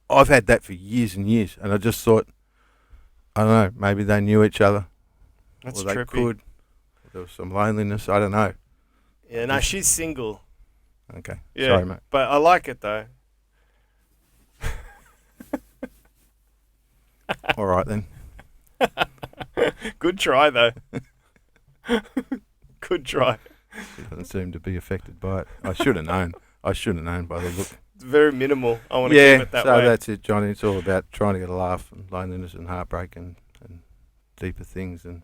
I've had that for years and years, and I just thought, I don't know, maybe they knew each other. That's or they trippy. could. Or there was some loneliness, I don't know. Yeah, no, she's single. Okay, Yeah, sorry, mate. But I like it, though. All right, then. Good try, though. Good try. She doesn't seem to be affected by it. I should have known. I should have known by the look. It's very minimal. I want to keep it that way. So that's it, Johnny. It's all about trying to get a laugh and loneliness and heartbreak and deeper things. And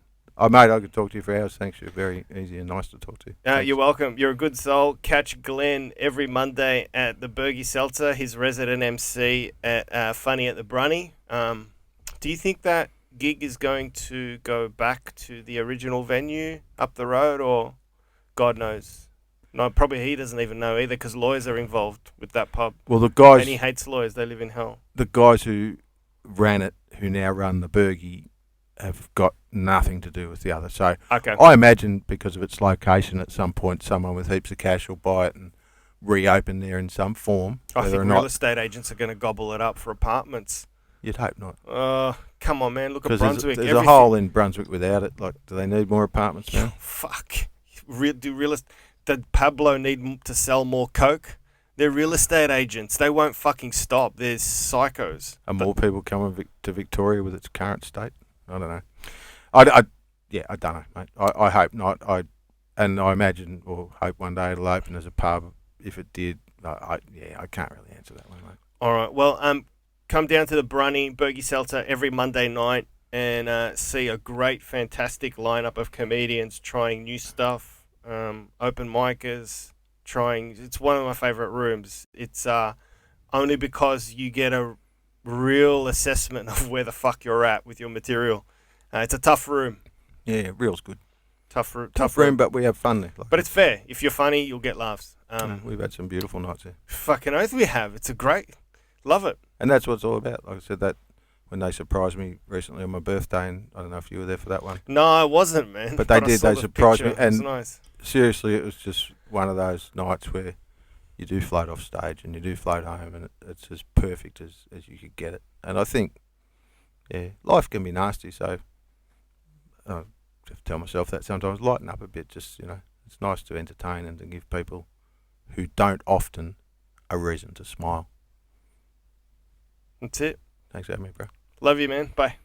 mate, I could talk to you for hours. Thanks. You're very easy and nice to talk to. You're welcome. You're a good soul. Catch Glenn every Monday at the Bergie Seltzer, his resident MC at Funny at the Brunny. Do you think that gig is going to go back to the original venue up the road, or God knows? No, probably he doesn't even know either, because lawyers are involved with that pub. Well, the guys... And he hates lawyers. They live in hell. The guys who ran it, who now run the Bergie, have got nothing to do with the other. So okay. I imagine because of its location, at some point, someone with heaps of cash will buy it and reopen there in some form. I think real estate agents are going to gobble it up for apartments. You'd hope not. Come on, man. Look at Brunswick. There's a hole in Brunswick without it. Like, do they need more apartments now? Fuck. Did Pablo need to sell more coke? They're real estate agents. They won't fucking stop. They're psychos. Are more people coming to Victoria with its current state? I don't know. I don't know, mate. I hope not. I imagine or hope one day it'll open as a pub. If it did, I can't really answer that one, mate. All right. Well, come down to the Brunny Bergie Seltzer every Monday night and see a great, fantastic lineup of comedians trying new stuff. Open micers, trying. It's one of my favourite rooms. It's only because you get a real assessment of where the fuck you're at with your material. It's a tough room. Yeah, real's good. Tough room, but we have fun there. But it's fair. If you're funny, you'll get laughs. We've had some beautiful nights there. Fucking oath we have. It's a great. Love it. And that's what it's all about. Like I said, that when they surprised me recently on my birthday, and I don't know if you were there for that one. No, I wasn't, man. But they did. They surprised me. And it was nice. Seriously, it was just one of those nights where you do float off stage and you do float home, and it's as perfect as you could get it. And I think, yeah, life can be nasty, so I have to tell myself that sometimes, lighten up a bit. Just, it's nice to entertain and to give people who don't often a reason to smile. That's it. Thanks for having me, bro. Love you, man. Bye.